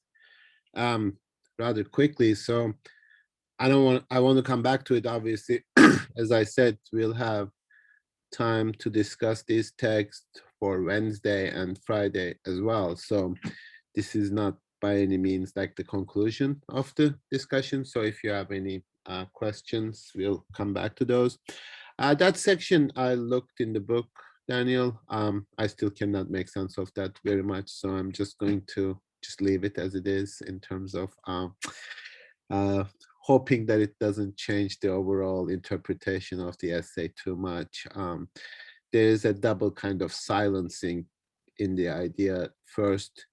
rather quickly, so I want to come back to it. Obviously, as I said, we'll have time to discuss this text for Wednesday and Friday as well. So this is not by any means like the conclusion of the discussion. So if you have any questions, we'll come back to those. That section I looked in the book, Daniel. I still cannot make sense of that very much. So I'm just going to just leave it as it is in terms of hoping that it doesn't change the overall interpretation of the essay too much. There is a double kind of silencing in the idea. First,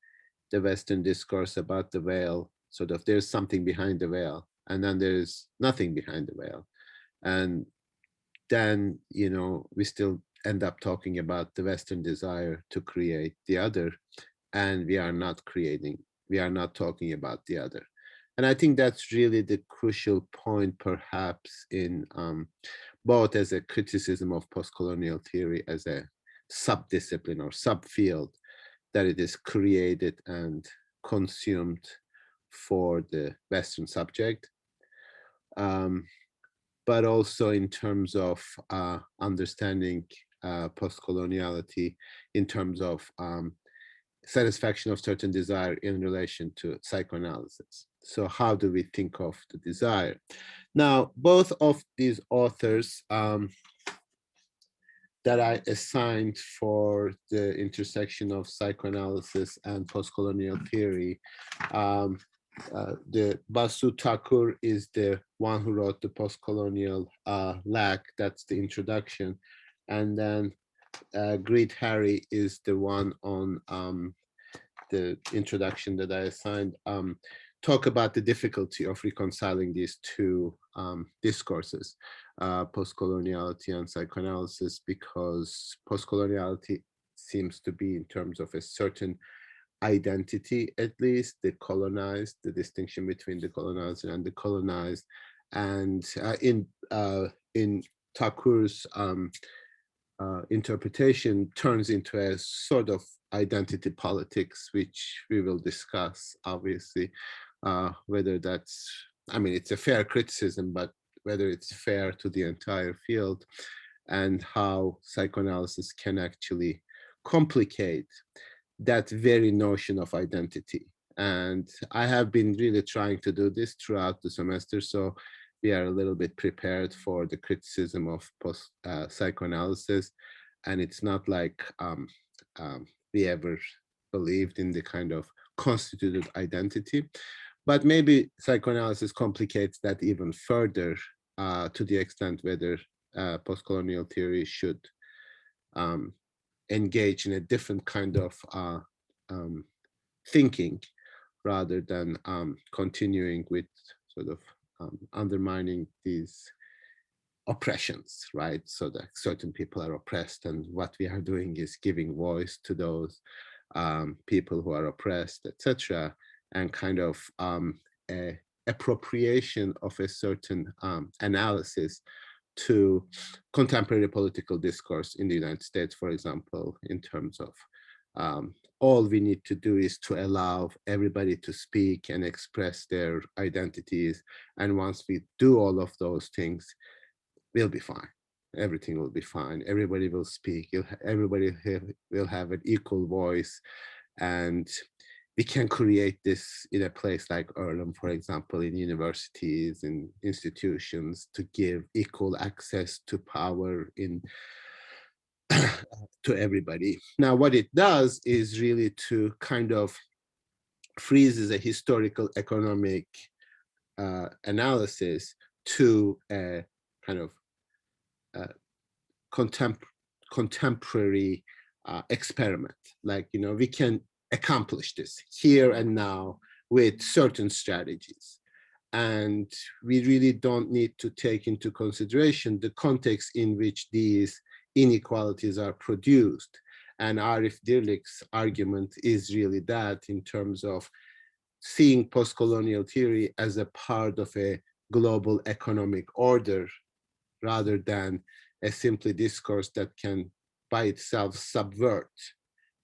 the Western discourse about the veil, sort of there's something behind the veil, and then there's nothing behind the veil. And then, you know, we still end up talking about the Western desire to create the other, and we are not talking about the other. And I think that's really the crucial point, perhaps, in both as a criticism of postcolonial theory as a subdiscipline or subfield, that it is created and consumed for the Western subject, but also in terms of understanding postcoloniality in terms of satisfaction of certain desire in relation to psychoanalysis. So how do we think of the desire? Now, both of these authors that I assigned for the intersection of psychoanalysis and postcolonial theory, the Basu Thakur is the one who wrote the postcolonial lack, that's the introduction. And then Greet Harry is the one on the introduction that I assigned, talk about the difficulty of reconciling these two discourses, postcoloniality and psychoanalysis, because postcoloniality seems to be in terms of a certain identity, at least the colonized, the distinction between the colonizer and the colonized. And in Thakur's interpretation turns into a sort of identity politics, which we will discuss, obviously, whether that's, I mean, it's a fair criticism, but whether it's fair to the entire field, and how psychoanalysis can actually complicate that very notion of identity. And I have been really trying to do this throughout the semester, so we are a little bit prepared for the criticism of psychoanalysis. And it's not like we ever believed in the kind of constituted identity, but maybe psychoanalysis complicates that even further to the extent whether postcolonial theory should engage in a different kind of thinking rather than continuing with sort of undermining these oppressions, right? So that certain people are oppressed, and what we are doing is giving voice to those people who are oppressed, etc., and kind of a appropriation of a certain analysis to contemporary political discourse in the United States, for example, in terms of all we need to do is to allow everybody to speak and express their identities. And once we do all of those things, we'll be fine. Everything will be fine. Everybody will speak. Everybody will have an equal voice. And we can create this in a place like Earlham, for example, in universities, in institutions, to give equal access to power in to everybody. Now, what it does is really to kind of freezes a historical economic analysis to a kind of contemporary experiment. Like, you know, we can accomplish this here and now with certain strategies. And we really don't need to take into consideration the context in which these inequalities are produced. And Arif Dirlik's argument is really that, in terms of seeing postcolonial theory as a part of a global economic order, rather than a simply discourse that can by itself subvert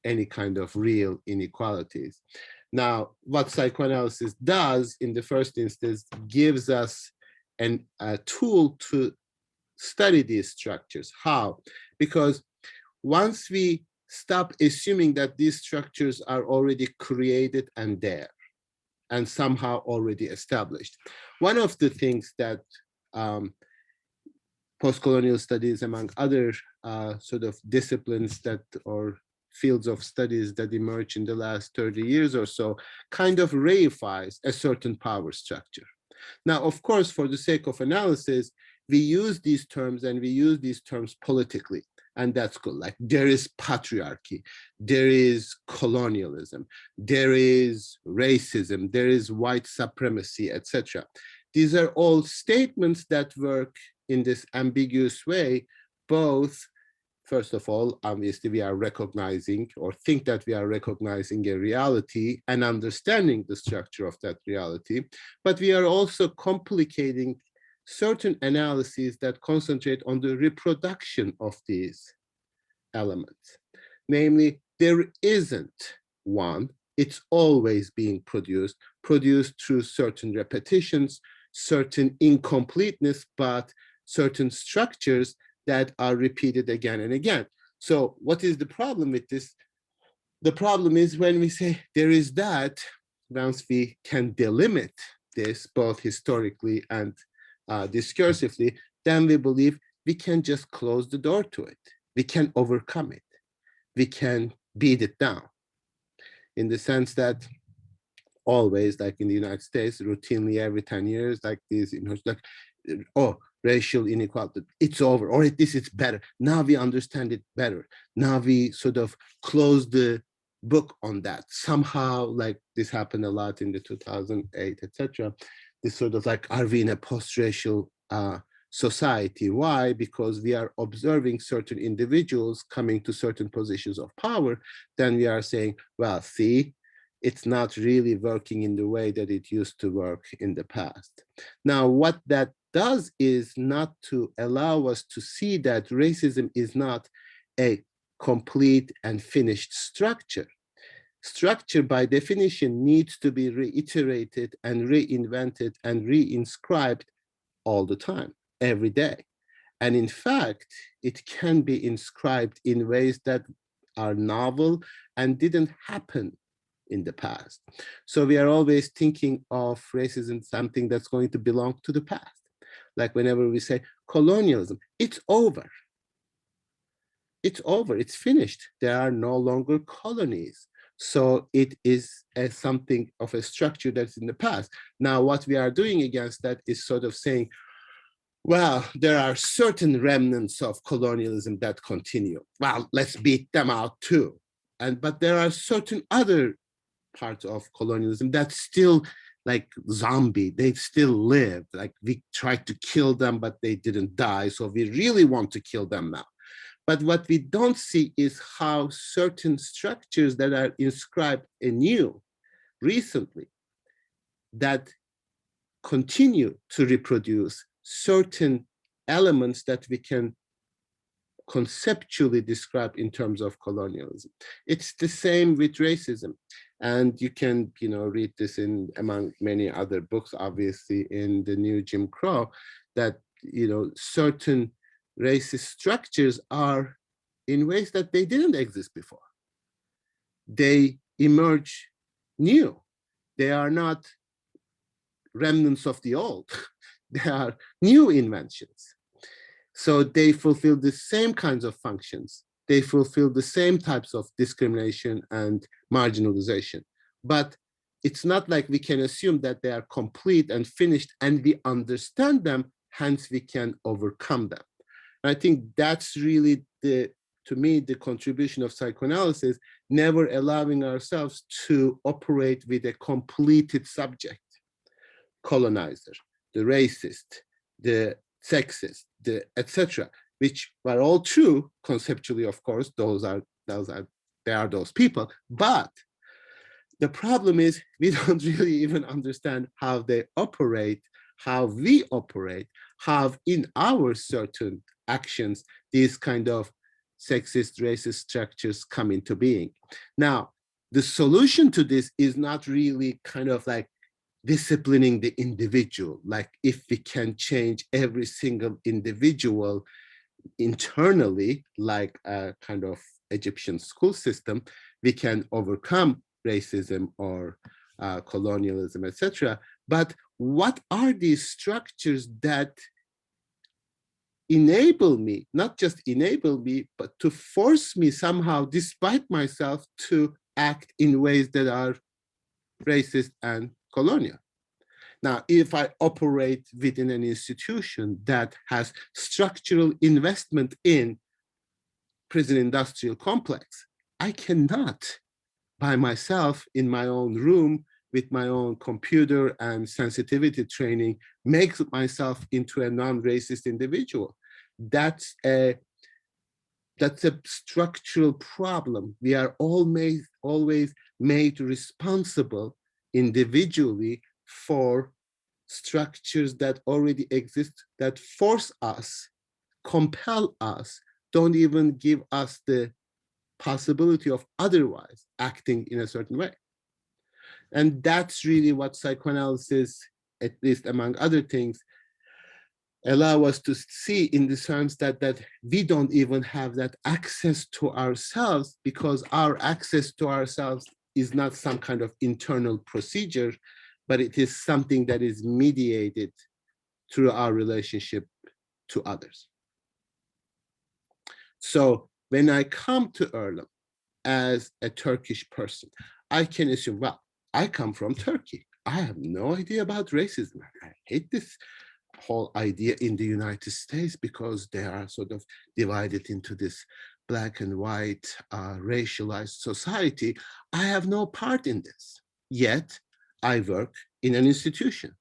any kind of real inequalities. Now, what psychoanalysis does in the first instance gives us a tool to study these structures. How? Because once we stop assuming that these structures are already created and there and somehow already established, one of the things that postcolonial studies, among other sort of disciplines that or fields of studies that emerge in the last 30 years or so, kind of reifies a certain power structure. Now, of course, for the sake of analysis, we use these terms and we use these terms politically, and that's good. Like there is patriarchy, there is colonialism, there is racism, there is white supremacy, etc. These are all statements that work in this ambiguous way, both. First of all, obviously, we are recognizing or think that we are recognizing a reality and understanding the structure of that reality, but we are also complicating certain analyses that concentrate on the reproduction of these elements. Namely, there isn't one, it's always being produced through certain repetitions, certain incompleteness, but certain structures that are repeated again and again. So what is the problem with this? The problem is when we say there is that, once we can delimit this both historically and discursively, then we believe we can just close the door to it. We can overcome it. We can beat it down. In the sense that always, like in the United States, routinely every 10 years, like these, like, oh, racial inequality, it's over, or this is better. Now we understand it better. Now we sort of close the book on that. Somehow, like this happened a lot in the 2008, etc. This sort of like, are we in a post-racial society? Why? Because we are observing certain individuals coming to certain positions of power. Then we are saying, well, see, it's not really working in the way that it used to work in the past. Now, what that does is not to allow us to see that racism is not a complete and finished structure. Structure, by definition, needs to be reiterated and reinvented and reinscribed all the time, every day. And in fact, it can be inscribed in ways that are novel and didn't happen in the past. So we are always thinking of racism something that's going to belong to the past. Like whenever we say colonialism, it's over. It's over, it's finished. There are no longer colonies. So it is something of a structure that's in the past. Now, what we are doing against that is sort of saying, well, there are certain remnants of colonialism that continue. Well, let's beat them out too. But there are certain other parts of colonialism that still, like zombie, they still live. Like we tried to kill them, but they didn't die. So we really want to kill them now. But what we don't see is how certain structures that are inscribed anew recently that continue to reproduce certain elements that we can conceptually describe in terms of colonialism. It's the same with racism. And you can, read this in among many other books, obviously, in the new Jim Crow, that, certain racist structures are in ways that they didn't exist before. They emerge new. They are not remnants of the old. They are new inventions. So they fulfill the same kinds of functions. They fulfill the same types of discrimination and marginalization. But it's not like we can assume that they are complete and finished and we understand them, hence we can overcome them. And I think that's really to me, the contribution of psychoanalysis, never allowing ourselves to operate with a completed subject, colonizer, the racist, the sexist, the etc., which are all true conceptually, of course. They are those people. But the problem is we don't really even understand how they operate, how we operate, how in our certain actions these kind of sexist, racist structures come into being. Now, the solution to this is not really kind of like disciplining the individual. Like if we can change every single individual internally, like a kind of Egyptian school system, we can overcome racism or colonialism, etc. But what are these structures that enable me, not just enable me, but to force me somehow, despite myself, to act in ways that are racist and colonial? Now, if I operate within an institution that has structural investment in prison industrial complex, I cannot by myself in my own room with my own computer and sensitivity training make myself into a non-racist individual. That's a structural problem. We are always made responsible individually for structures that already exist, that force us, compel us, don't even give us the possibility of otherwise acting in a certain way. And that's really what psychoanalysis, at least among other things, allow us to see, in the sense that we don't even have that access to ourselves, because our access to ourselves is not some kind of internal procedure, but it is something that is mediated through our relationship to others. So when I come to Erlem as a Turkish person, I can assume, well, I come from Turkey. I have no idea about racism. I hate this whole idea in the United States because they are sort of divided into this black and white racialized society. I have no part in this. Yet I work in an institution.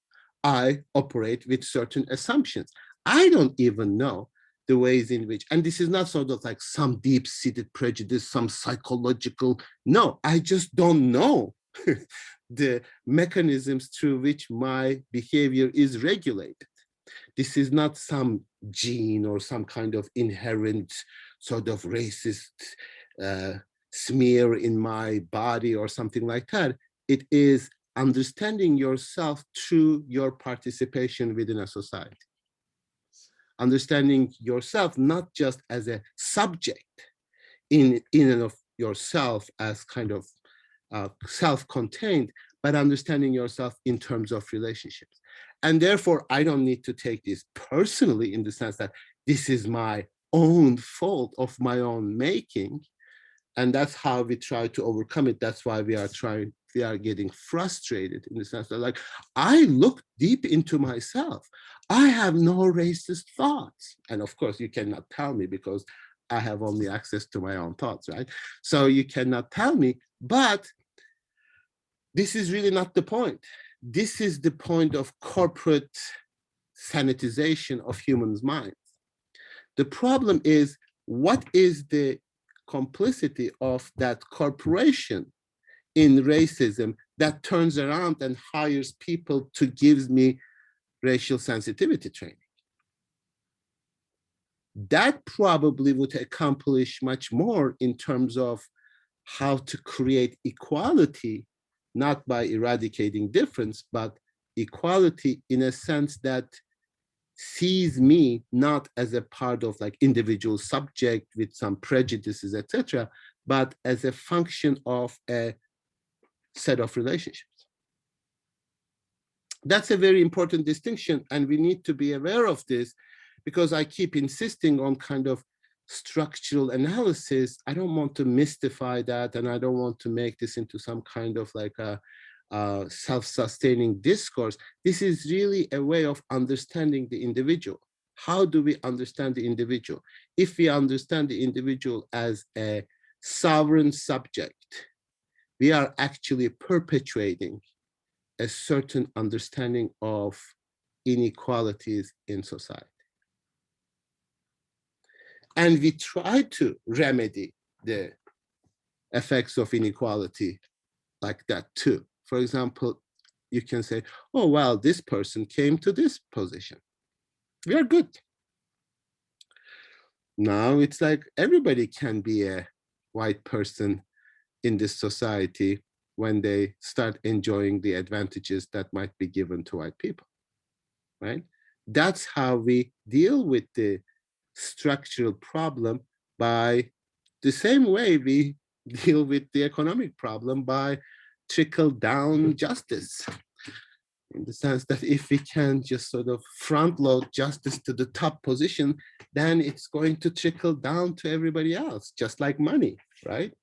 I operate with certain assumptions. I don't even know the ways in which, and this is not sort of like some deep-seated prejudice, some psychological, no, I just don't know the mechanisms through which my behavior is regulated. This is not some gene or some kind of inherent sort of racist smear in my body or something like that. It is understanding yourself through your participation within a society. Understanding yourself not just as a subject in and of yourself as kind of self-contained, but understanding yourself in terms of relationships. And therefore, I don't need to take this personally in the sense that this is my own fault of my own making. And that's how we try to overcome it. That's why we are getting frustrated in the sense that, like, I look deep into myself. I have no racist thoughts. And of course, you cannot tell me because I have only access to my own thoughts, right? So you cannot tell me, but this is really not the point. This is the point of corporate sanitization of humans' minds. The problem is, what is the complicity of that corporation in racism that turns around and hires people to give me racial sensitivity training? That probably would accomplish much more in terms of how to create equality, not by eradicating difference, but equality in a sense that sees me not as a part of like individual subject with some prejudices, etc., but as a function of a set of relationships. That's a very important distinction, and we need to be aware of this, because I keep insisting on kind of structural analysis. I don't want to mystify that, and I don't want to make this into some kind of like a self-sustaining discourse. This is really a way of understanding the individual. How do we understand the individual? If we understand the individual as a sovereign subject, we are actually perpetuating a certain understanding of inequalities in society. And we try to remedy the effects of inequality like that too. For example, you can say, oh, well, this person came to this position. We are good. Now it's like everybody can be a white person in this society when they start enjoying the advantages that might be given to white people, right? That's how we deal with the structural problem, by the same way we deal with the economic problem, by trickle-down justice. In the sense that if we can just sort of front load justice to the top position, then it's going to trickle down to everybody else, just like money, right?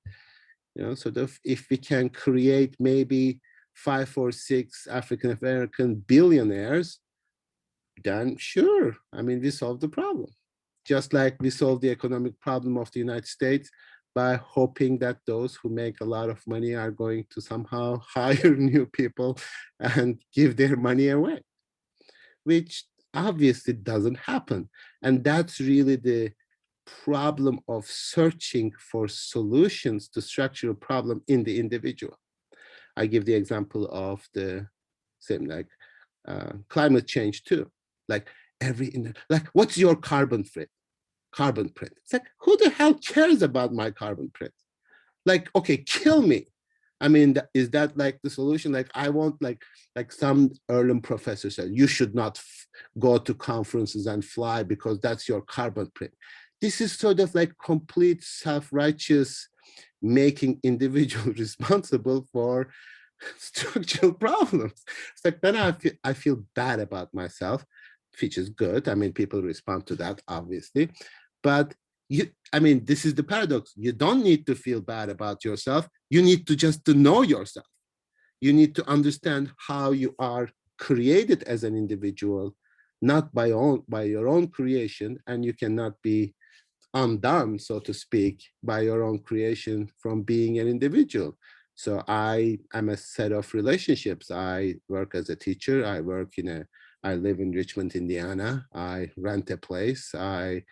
You know, sort of if we can create maybe 5 or 6 African American billionaires, then sure, I mean, we solved the problem. Just like we solved the economic problem of the United States by hoping that those who make a lot of money are going to somehow hire new people and give their money away, which obviously doesn't happen. And that's really the problem of searching for solutions to structural problem in the individual. I give the example of the same, like climate change too. Like like, what's your carbon print? It's like, who the hell cares about my carbon print? Like, okay, kill me. I mean, is that like the solution? Like, I want, like some Erlen professor said, you should not go to conferences and fly because that's your carbon print. This is sort of like complete self-righteous, making individual responsible for structural problems. It's like, then I feel bad about myself, which is good. I mean, people respond to that, obviously. But I mean, this is the paradox. You don't need to feel bad about yourself. You need to just to know yourself. You need to understand how you are created as an individual, not by your own creation, and you cannot be undone, so to speak, by your own creation from being an individual. So I am a set of relationships. I work as a teacher. I live in Richmond, Indiana. I rent a place. I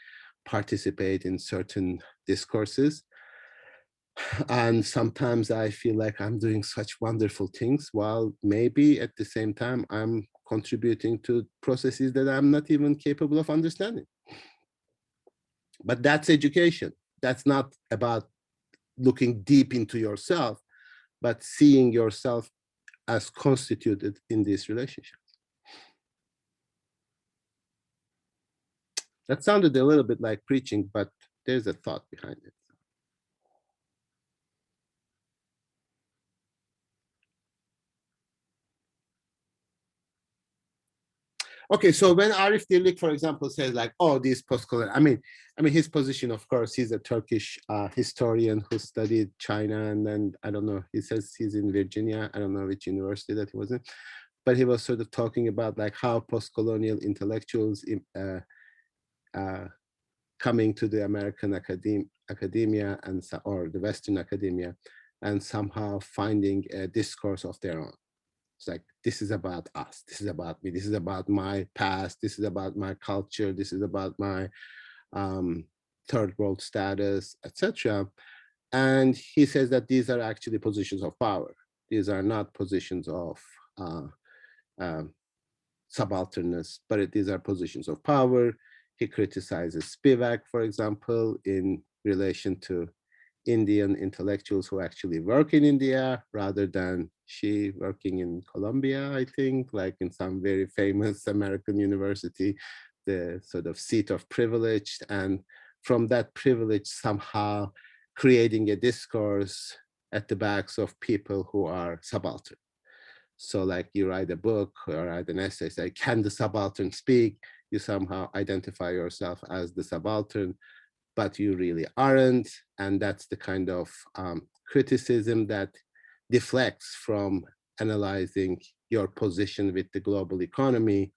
participate in certain discourses. And sometimes I feel like I'm doing such wonderful things, while maybe at the same time, I'm contributing to processes that I'm not even capable of understanding. But that's education. That's not about looking deep into yourself, but seeing yourself as constituted in this relationship. That sounded a little bit like preaching, but there's a thought behind it. Okay, so when Arif Dirlik, for example, says like, oh, these postcolonial, I mean, his position, of course, he's a Turkish historian who studied China, and then, I don't know, he says he's in Virginia. I don't know which university that he was in, but he was sort of talking about like how postcolonial intellectuals coming to the American academia and or the Western academia, and somehow finding a discourse of their own. It's like, this is about us, this is about me, this is about my past, this is about my culture, this is about my third world status, etc. And he says that these are actually positions of power. These are not positions of subalterness, but these are positions of power. He criticizes Spivak, for example, in relation to Indian intellectuals who actually work in India rather than she working in Columbia, I think, like in some very famous American university, the sort of seat of privilege. And from that privilege, somehow creating a discourse at the backs of people who are subaltern. So like you write a book or write an essay, say, can the subaltern speak? You somehow identify yourself as the subaltern, but you really aren't. And that's the kind of criticism that deflects from analyzing your position with the global economy,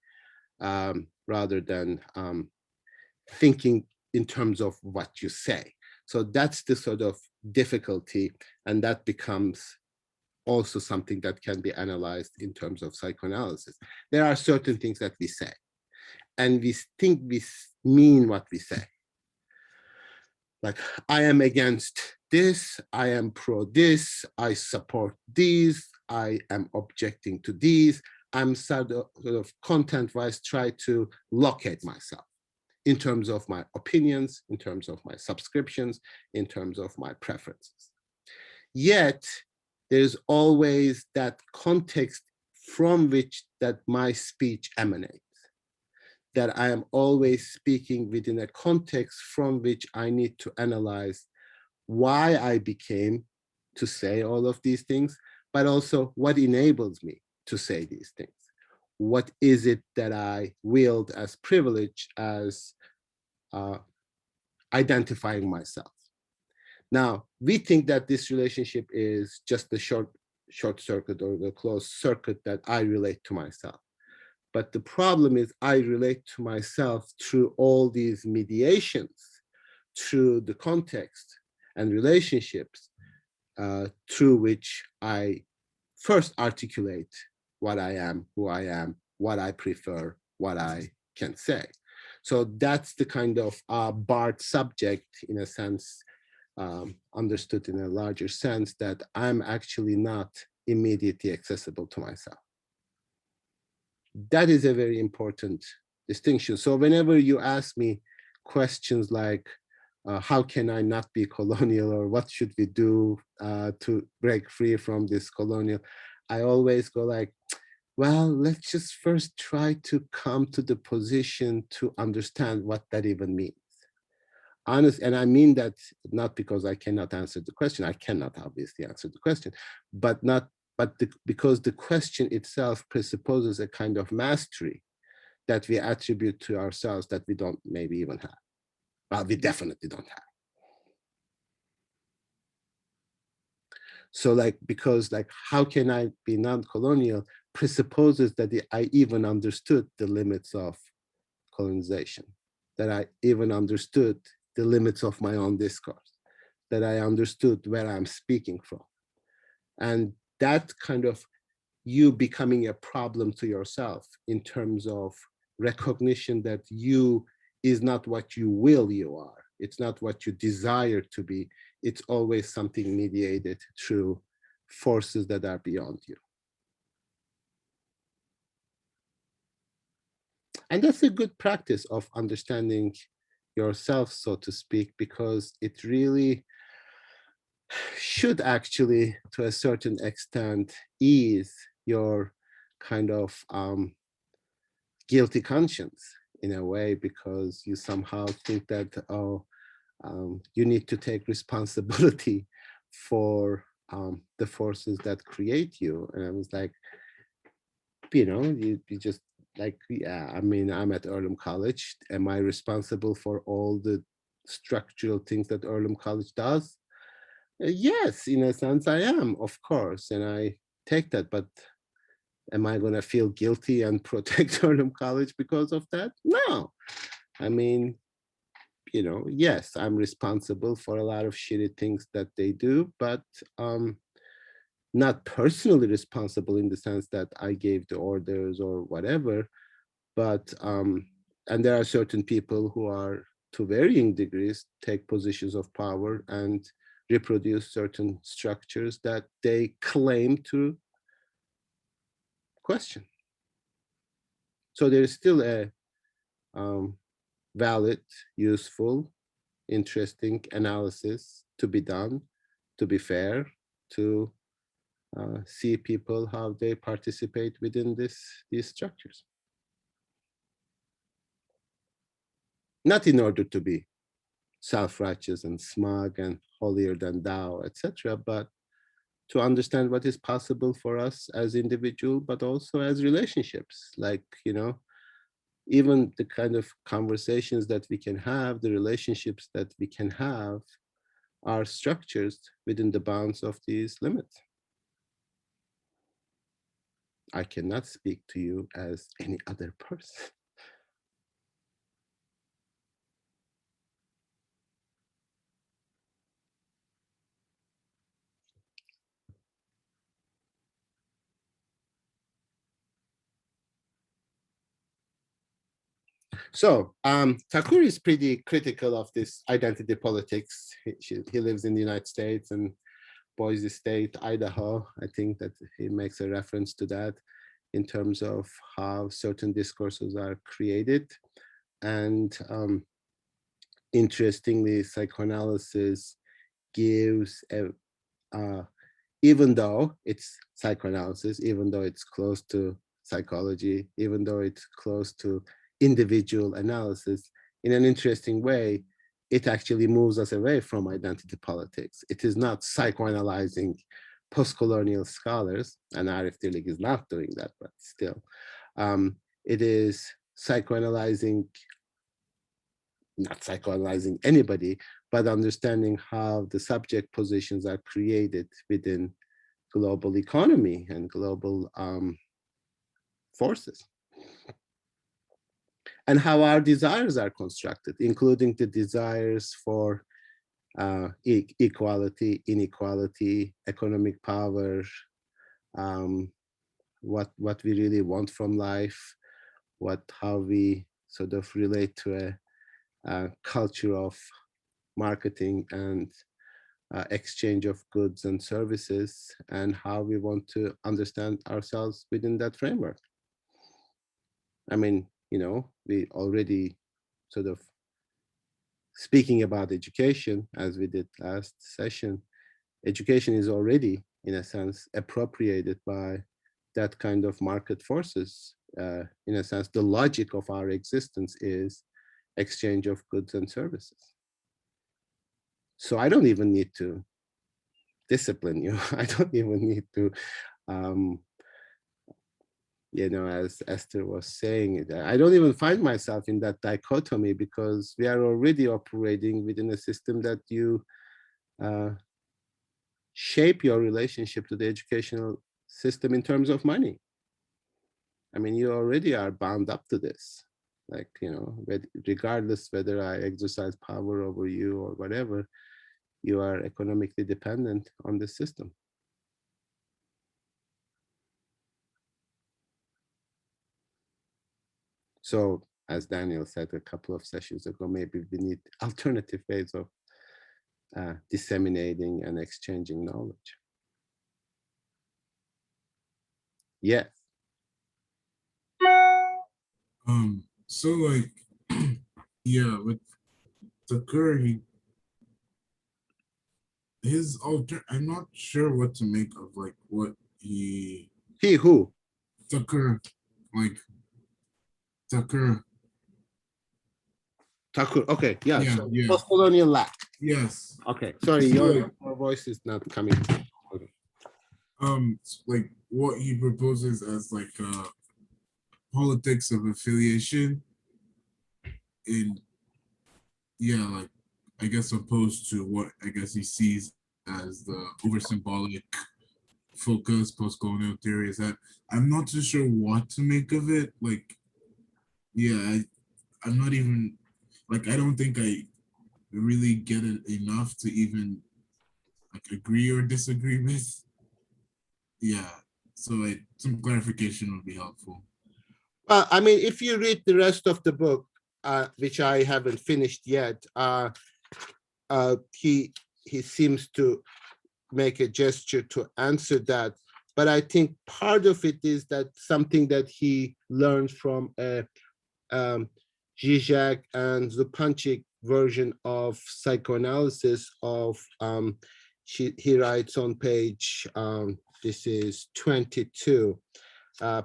rather than thinking in terms of what you say. So that's the sort of difficulty, and that becomes also something that can be analyzed in terms of psychoanalysis. There are certain things that we say, and we think we mean what we say. Like, I am against this, I am pro this, I support these, I am objecting to these. I'm sort of content-wise try to locate myself in terms of my opinions, in terms of my subscriptions, in terms of my preferences. Yet, there's always that context from which that my speech emanates, that I am always speaking within a context from which I need to analyze why I became to say all of these things, but also what enables me to say these things. What is it that I wield as privilege, as identifying myself? Now, we think that this relationship is just a short short circuit or the closed circuit that I relate to myself. But the problem is I relate to myself through all these mediations, through the context and relationships through which I first articulate what I am, who I am, what I prefer, what I can say. So that's the kind of barred subject, in a sense, understood in a larger sense, that I'm actually not immediately accessible to myself. That is a very important distinction. So whenever you ask me questions like, how can I not be colonial, or what should we do to break free from this colonial, I always go like, well, let's just first try to come to the position to understand what that even means. Honest, and I mean that not because I cannot answer the question. I cannot obviously answer the question, but because the question itself presupposes a kind of mastery that we attribute to ourselves that we don't maybe even have. Well, we definitely don't have. So like, because like, how can I be non-colonial presupposes that I even understood the limits of colonization, that I even understood the limits of my own discourse, that I understood where I'm speaking from. And that kind of you becoming a problem to yourself in terms of recognition that you is not what you will you are. It's not what you desire to be. It's always something mediated through forces that are beyond you. And that's a good practice of understanding yourself, so to speak, because it really should actually, to a certain extent, ease your kind of guilty conscience in a way, because you somehow think that, oh, you need to take responsibility for the forces that create you. And I was like, you just like, yeah, I mean, I'm at Earlham College. Am I responsible for all the structural things that Earlham College does? Yes, in a sense I am, of course, and I take that, but am I going to feel guilty and protect Earlham College because of that? No. I mean, yes, I'm responsible for a lot of shitty things that they do, but not personally responsible in the sense that I gave the orders or whatever, but, and there are certain people who are, to varying degrees, take positions of power and reproduce certain structures that they claim to question. So there is still a valid, useful, interesting analysis to be done, to be fair, to see people how they participate within these structures. Not in order to be self-righteous and smug and holier than thou, etc., but to understand what is possible for us as individual, but also as relationships. Like, even the kind of conversations that we can have, the relationships that we can have are structures within the bounds of these limits. I cannot speak to you as any other person. So Thakur is pretty critical of this identity politics. He lives in the United States and Boise State, Idaho. I think that he makes a reference to that in terms of how certain discourses are created. And interestingly, psychoanalysis gives even though it's psychoanalysis, even though it's close to psychology, even though it's close to individual analysis, in an interesting way, it actually moves us away from identity politics. It is not psychoanalyzing post-colonial scholars, and Arif Dirlik is not doing that, but still. It is not psychoanalyzing anybody, but understanding how the subject positions are created within global economy and global forces. And how our desires are constructed, including the desires for equality, inequality, economic power, what we really want from life, how we sort of relate to a culture of marketing and exchange of goods and services, and how we want to understand ourselves within that framework. I mean, you know, we already sort of speaking about education, as we did last session. Education is already, in a sense, appropriated by that kind of market forces. In a sense, the logic of our existence is exchange of goods and services. So I don't even need to discipline you. I don't even need to, you know, as Esther was saying, I don't even find myself in that dichotomy, because we are already operating within a system that you shape your relationship to the educational system in terms of money. I mean, you already are bound up to this. Like, you know, regardless whether I exercise power over you or whatever, you are economically dependent on the system. So, as Daniel said a couple of sessions ago, maybe we need alternative ways of disseminating and exchanging knowledge. Yes. So like, yeah, with Tucker, his alter, I'm not sure what to make of like what he who? Tucker, like Tucker. Okay, yeah. Yeah, So yeah. postcolonial lack. Yes. Okay, sorry, your voice is not coming. Okay. Like what he proposes as like politics of affiliation in, yeah, like I guess opposed to what I guess he sees as the over symbolic focus post-colonial theory. Is that I'm not too sure what to make of it. Like, yeah, I'm not even like, I don't think I really get it enough to even like agree or disagree with. Yeah, so some clarification would be helpful. Well, I mean, if you read the rest of the book, which I haven't finished yet, he seems to make a gesture to answer that. But I think part of it is that something that he learned from a Zizek and Zupančič version of psychoanalysis of, he writes on page, this is 22,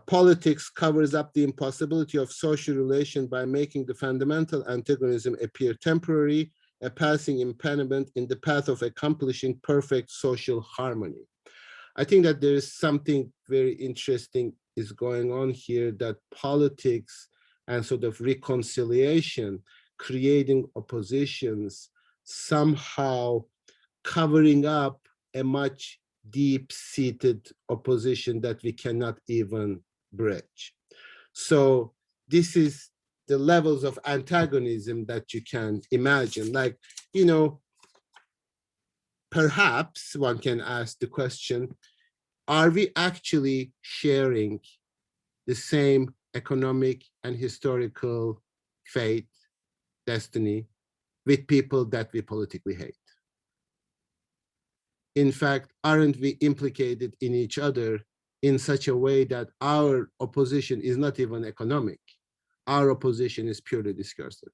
politics covers up the impossibility of social relation by making the fundamental antagonism appear temporary, a passing impediment in the path of accomplishing perfect social harmony. I think that there is something very interesting is going on here, that politics and sort of reconciliation, creating oppositions, somehow covering up a much deep-seated opposition that we cannot even bridge. So this is the levels of antagonism that you can imagine. Like, you know, perhaps one can ask the question, are we actually sharing the same economic and historical fate, destiny, with people that we politically hate? In fact, aren't we implicated in each other in such a way that our opposition is not even economic? Our opposition is purely discursive.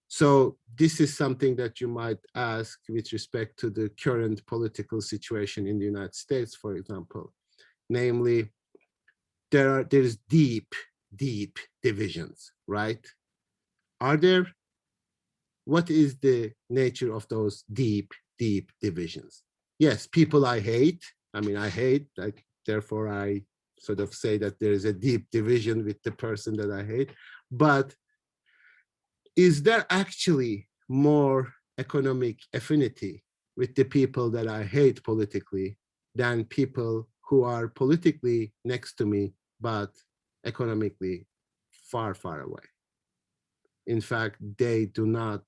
So this is something that you might ask with respect to the current political situation in the United States, for example. Namely, there's deep divisions, right? Are there? What is the nature of those deep divisions? Yes, people I hate. I mean, I hate, therefore I sort of say that there is a deep division with the person that I hate. But is there actually more economic affinity with the people that I hate politically than people who are politically next to me, but economically far, far away. In fact, they do not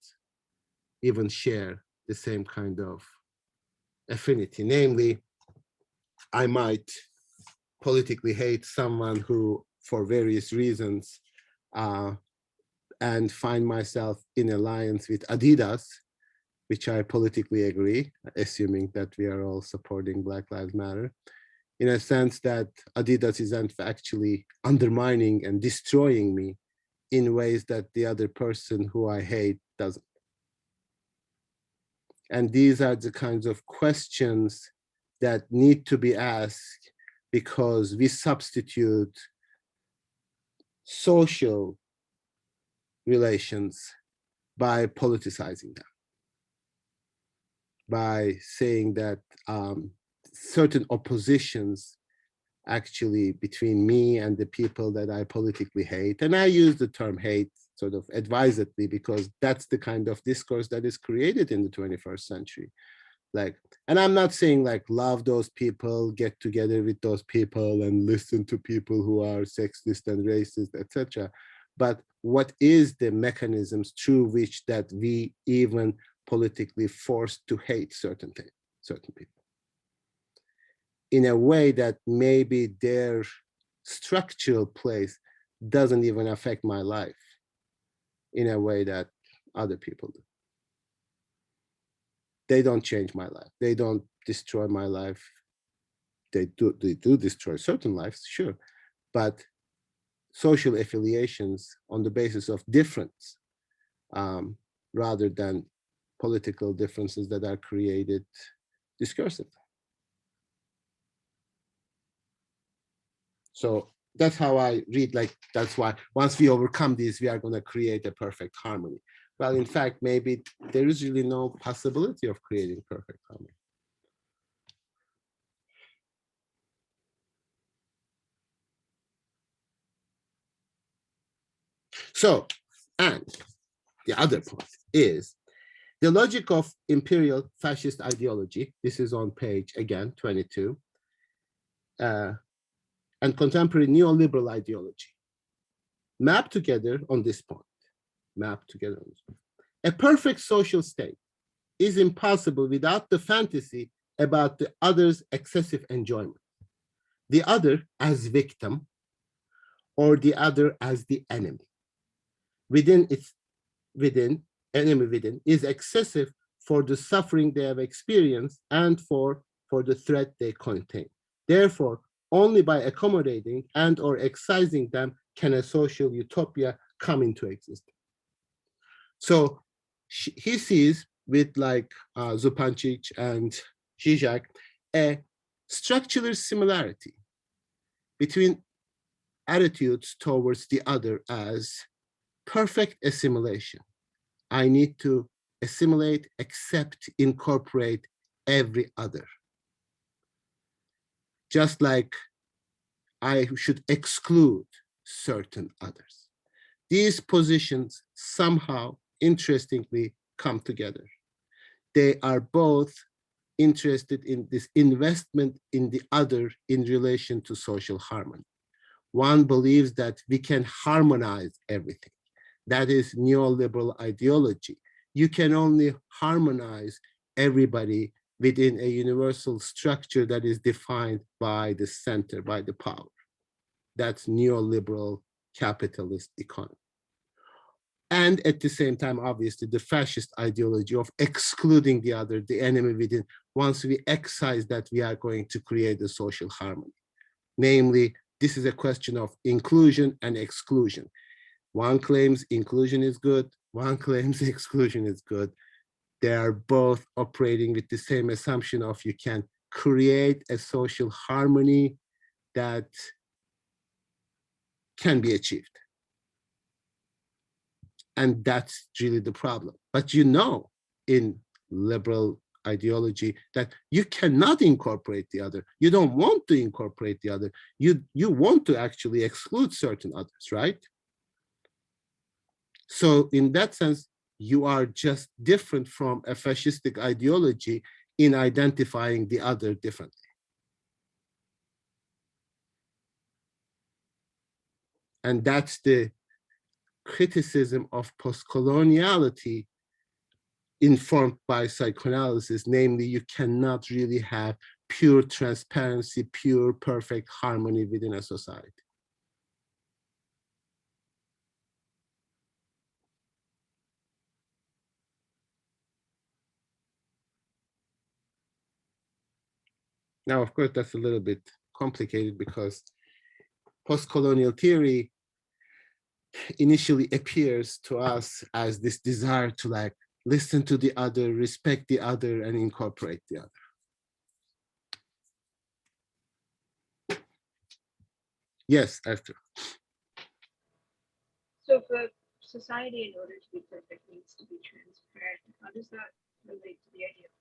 even share the same kind of affinity. Namely, I might politically hate someone who, for various reasons, and find myself in alliance with Adidas, which I politically agree, assuming that we are all supporting Black Lives Matter, in a sense that Adidas is actually undermining and destroying me in ways that the other person who I hate doesn't. And these are the kinds of questions that need to be asked because we substitute social relations by politicizing them, by saying that certain oppositions actually between me and the people that I politically hate, and I use the term hate sort of advisedly because that's the kind of discourse that is created in the 21st century. Like, and I'm not saying like love those people, get together with those people and listen to people who are sexist and racist, etc. But what is the mechanisms through which that we even politically forced to hate certain things, certain people, in a way that maybe their structural place doesn't even affect my life in a way that other people do. They don't change my life. They don't destroy my life. They do destroy certain lives, sure, but social affiliations on the basis of difference rather than political differences that are created discursively. So that's how I read, like, that's why once we overcome this, we are going to create a perfect harmony. Well, in fact, maybe there is really no possibility of creating perfect harmony. So, and the other point is the logic of imperial fascist ideology. This is on page, again, 22. And contemporary neoliberal ideology map together on this point. A perfect social state is impossible without the fantasy about the other's excessive enjoyment, the other as victim, or the other as the enemy. Enemy within is excessive for the suffering they have experienced and for the threat they contain. Therefore, only by accommodating and or excising them can a social utopia come into existence. So he sees with like Zupancic and Zizek a structural similarity between attitudes towards the other as perfect assimilation. I need to assimilate, accept, incorporate every other. Just like I should exclude certain others. These positions somehow, interestingly, come together. They are both interested in this investment in the other in relation to social harmony. One believes that we can harmonize everything. That is neoliberal ideology. You can only harmonize everybody within a universal structure that is defined by the center, by the power. That's neoliberal capitalist economy. And at the same time, obviously, the fascist ideology of excluding the other, the enemy within. Once we excise that, we are going to create a social harmony. Namely, this is a question of inclusion and exclusion. One claims inclusion is good, one claims exclusion is good. They are both operating with the same assumption of you can create a social harmony that can be achieved. And that's really the problem. But you know, in liberal ideology, that you cannot incorporate the other. You don't want to incorporate the other. You want to actually exclude certain others, right? So in that sense, you are just different from a fascistic ideology in identifying the other differently. And that's the criticism of postcoloniality informed by psychoanalysis, namely, you cannot really have pure transparency, pure perfect harmony within a society. Now, of course, that's a little bit complicated because post-colonial theory initially appears to us as this desire to like listen to the other, respect the other, and incorporate the other. Yes, Esther. So if a society, in order to be perfect, needs to be transparent, how does that relate to the idea of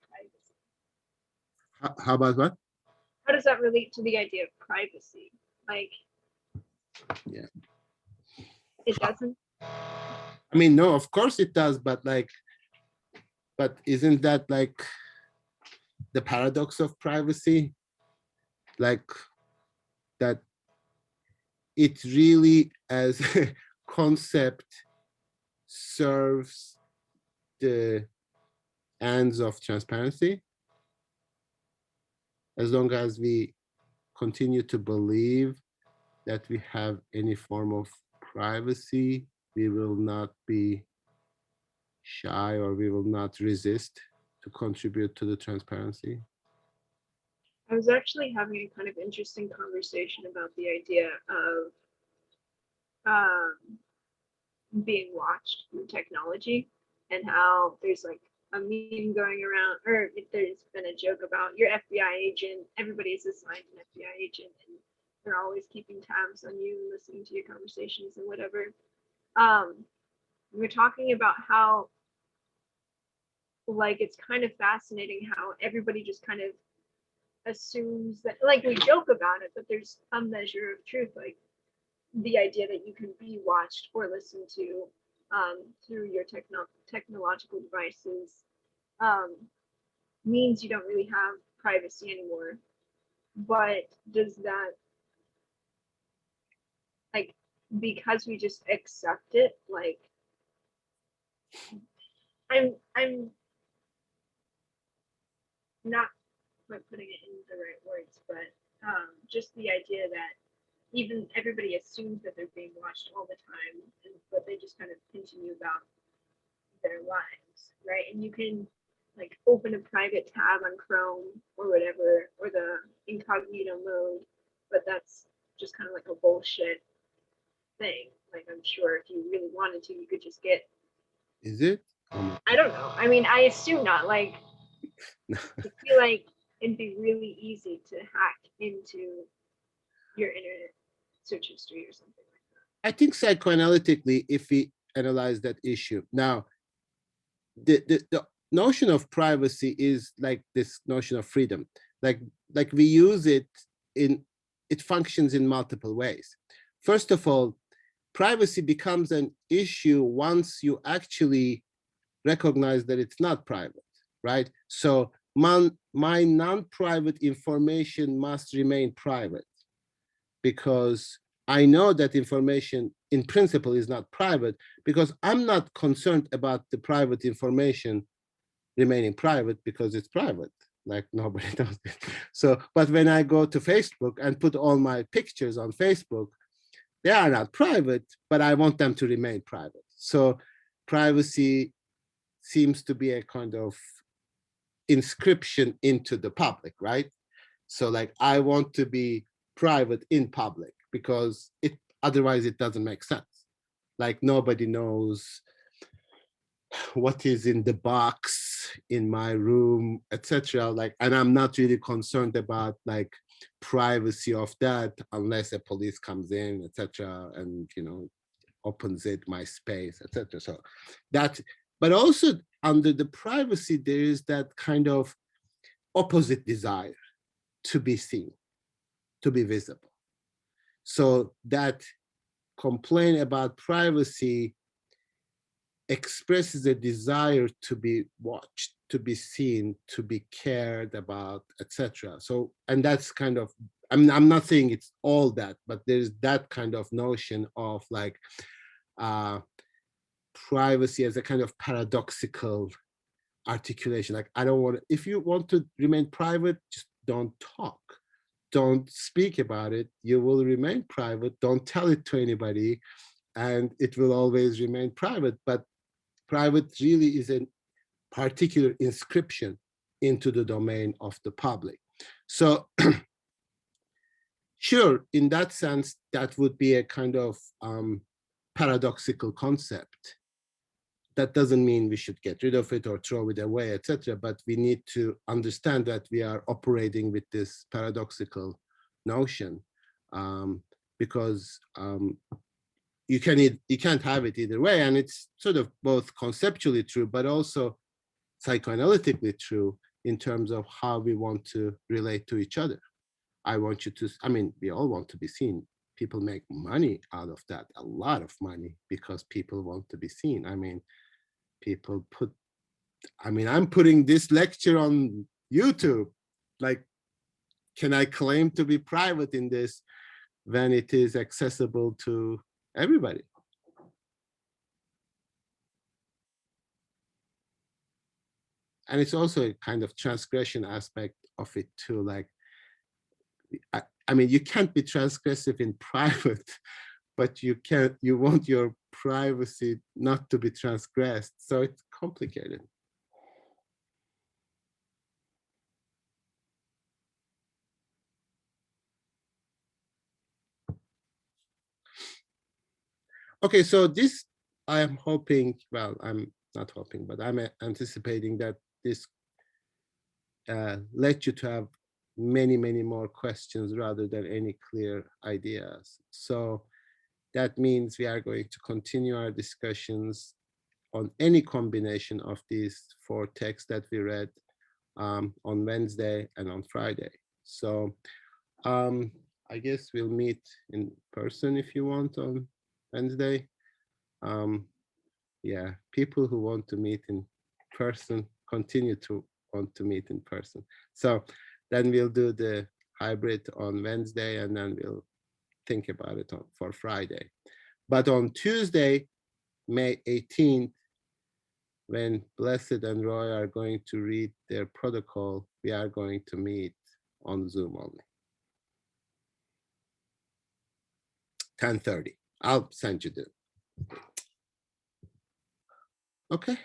privacy? How about what? How does that relate to the idea of privacy? Like, yeah, it doesn't. I mean, no, of course it does, but like, but isn't that like the paradox of privacy? Like that it really as a concept serves the ends of transparency. As long as we continue to believe that we have any form of privacy, we will not be shy or we will not resist to contribute to the transparency. I was actually having a kind of interesting conversation about the idea of being watched through technology and how there's like a meme going around, or there's been a joke about your FBI agent, everybody's assigned an FBI agent and they're always keeping tabs on you and listening to your conversations and whatever. We're talking about how like it's kind of fascinating how everybody just kind of assumes that, like, we joke about it, but there's a measure of truth, like the idea that you can be watched or listened to through your technological devices means you don't really have privacy anymore. But does that, like, because we just accept it, like, I'm not quite putting it in the right words, but just the idea that even everybody assumes that they're being watched all the time, but they just kind of continue about their lives, right? And you can like open a private tab on Chrome or whatever, or the incognito mode, but that's just kind of like a bullshit thing. Like, I'm sure if you really wanted to, you could just get. Is it? I don't know. I mean, I assume not. Like, I feel like it'd be really easy to hack into your internet search history or something like that. I think psychoanalytically, if we analyze that issue now, the notion of privacy is like this notion of freedom. Like we use it in, it functions in multiple ways. First of all, privacy becomes an issue once you actually recognize that it's not private, right? So my non-private information must remain private because I know that information in principle is not private because I'm not concerned about the private information remaining private because it's private, like nobody does it. So, but when I go to Facebook and put all my pictures on Facebook, they are not private, but I want them to remain private. So privacy seems to be a kind of inscription into the public, right? So like, I want to be private in public because otherwise it doesn't make sense. Like nobody knows what is in the box in my room, etc. Like, and I'm not really concerned about like privacy of that unless a police comes in, etc. and opens it, my space, etc. So that, but also under the privacy, there is that kind of opposite desire to be seen, to be visible. So that complaint about privacy expresses a desire to be watched, to be seen, to be cared about, etc. So, and that's kind of, I'm not saying it's all that, but there's that kind of notion of like privacy as a kind of paradoxical articulation. Like, I don't want to, if you want to remain private, just don't talk. Don't speak about it. You will remain private. Don't tell it to anybody, and it will always remain private. But private really is a particular inscription into the domain of the public. So sure, in that sense, that would be a kind of paradoxical concept. That doesn't mean we should get rid of it or throw it away, etc. But we need to understand that we are operating with this paradoxical notion, because you can't have it either way, and it's sort of both conceptually true, but also psychoanalytically true in terms of how we want to relate to each other. I want you to, I mean, we all want to be seen. People make money out of that, a lot of money, because people want to be seen. I mean, people put, I mean, I'm putting this lecture on YouTube. Like, can I claim to be private in this when it is accessible to everybody? And it's also a kind of transgression aspect of it too. Like, I mean, you can't be transgressive in private, but you want your privacy not to be transgressed. So it's complicated. Okay, so this, I am hoping, well, I'm not hoping, but I'm anticipating that this led you to have many, many more questions rather than any clear ideas. So that means we are going to continue our discussions on any combination of these 4 texts that we read on Wednesday and on Friday. So I guess we'll meet in person if you want on Wednesday. Yeah, people who want to meet in person continue to want to meet in person. So then we'll do the hybrid on Wednesday, and then we'll think about it for Friday. But on Tuesday, May 18th, when Blessed and Roy are going to read their protocol, we are going to meet on Zoom only. 10:30. I'll send you the. Okay.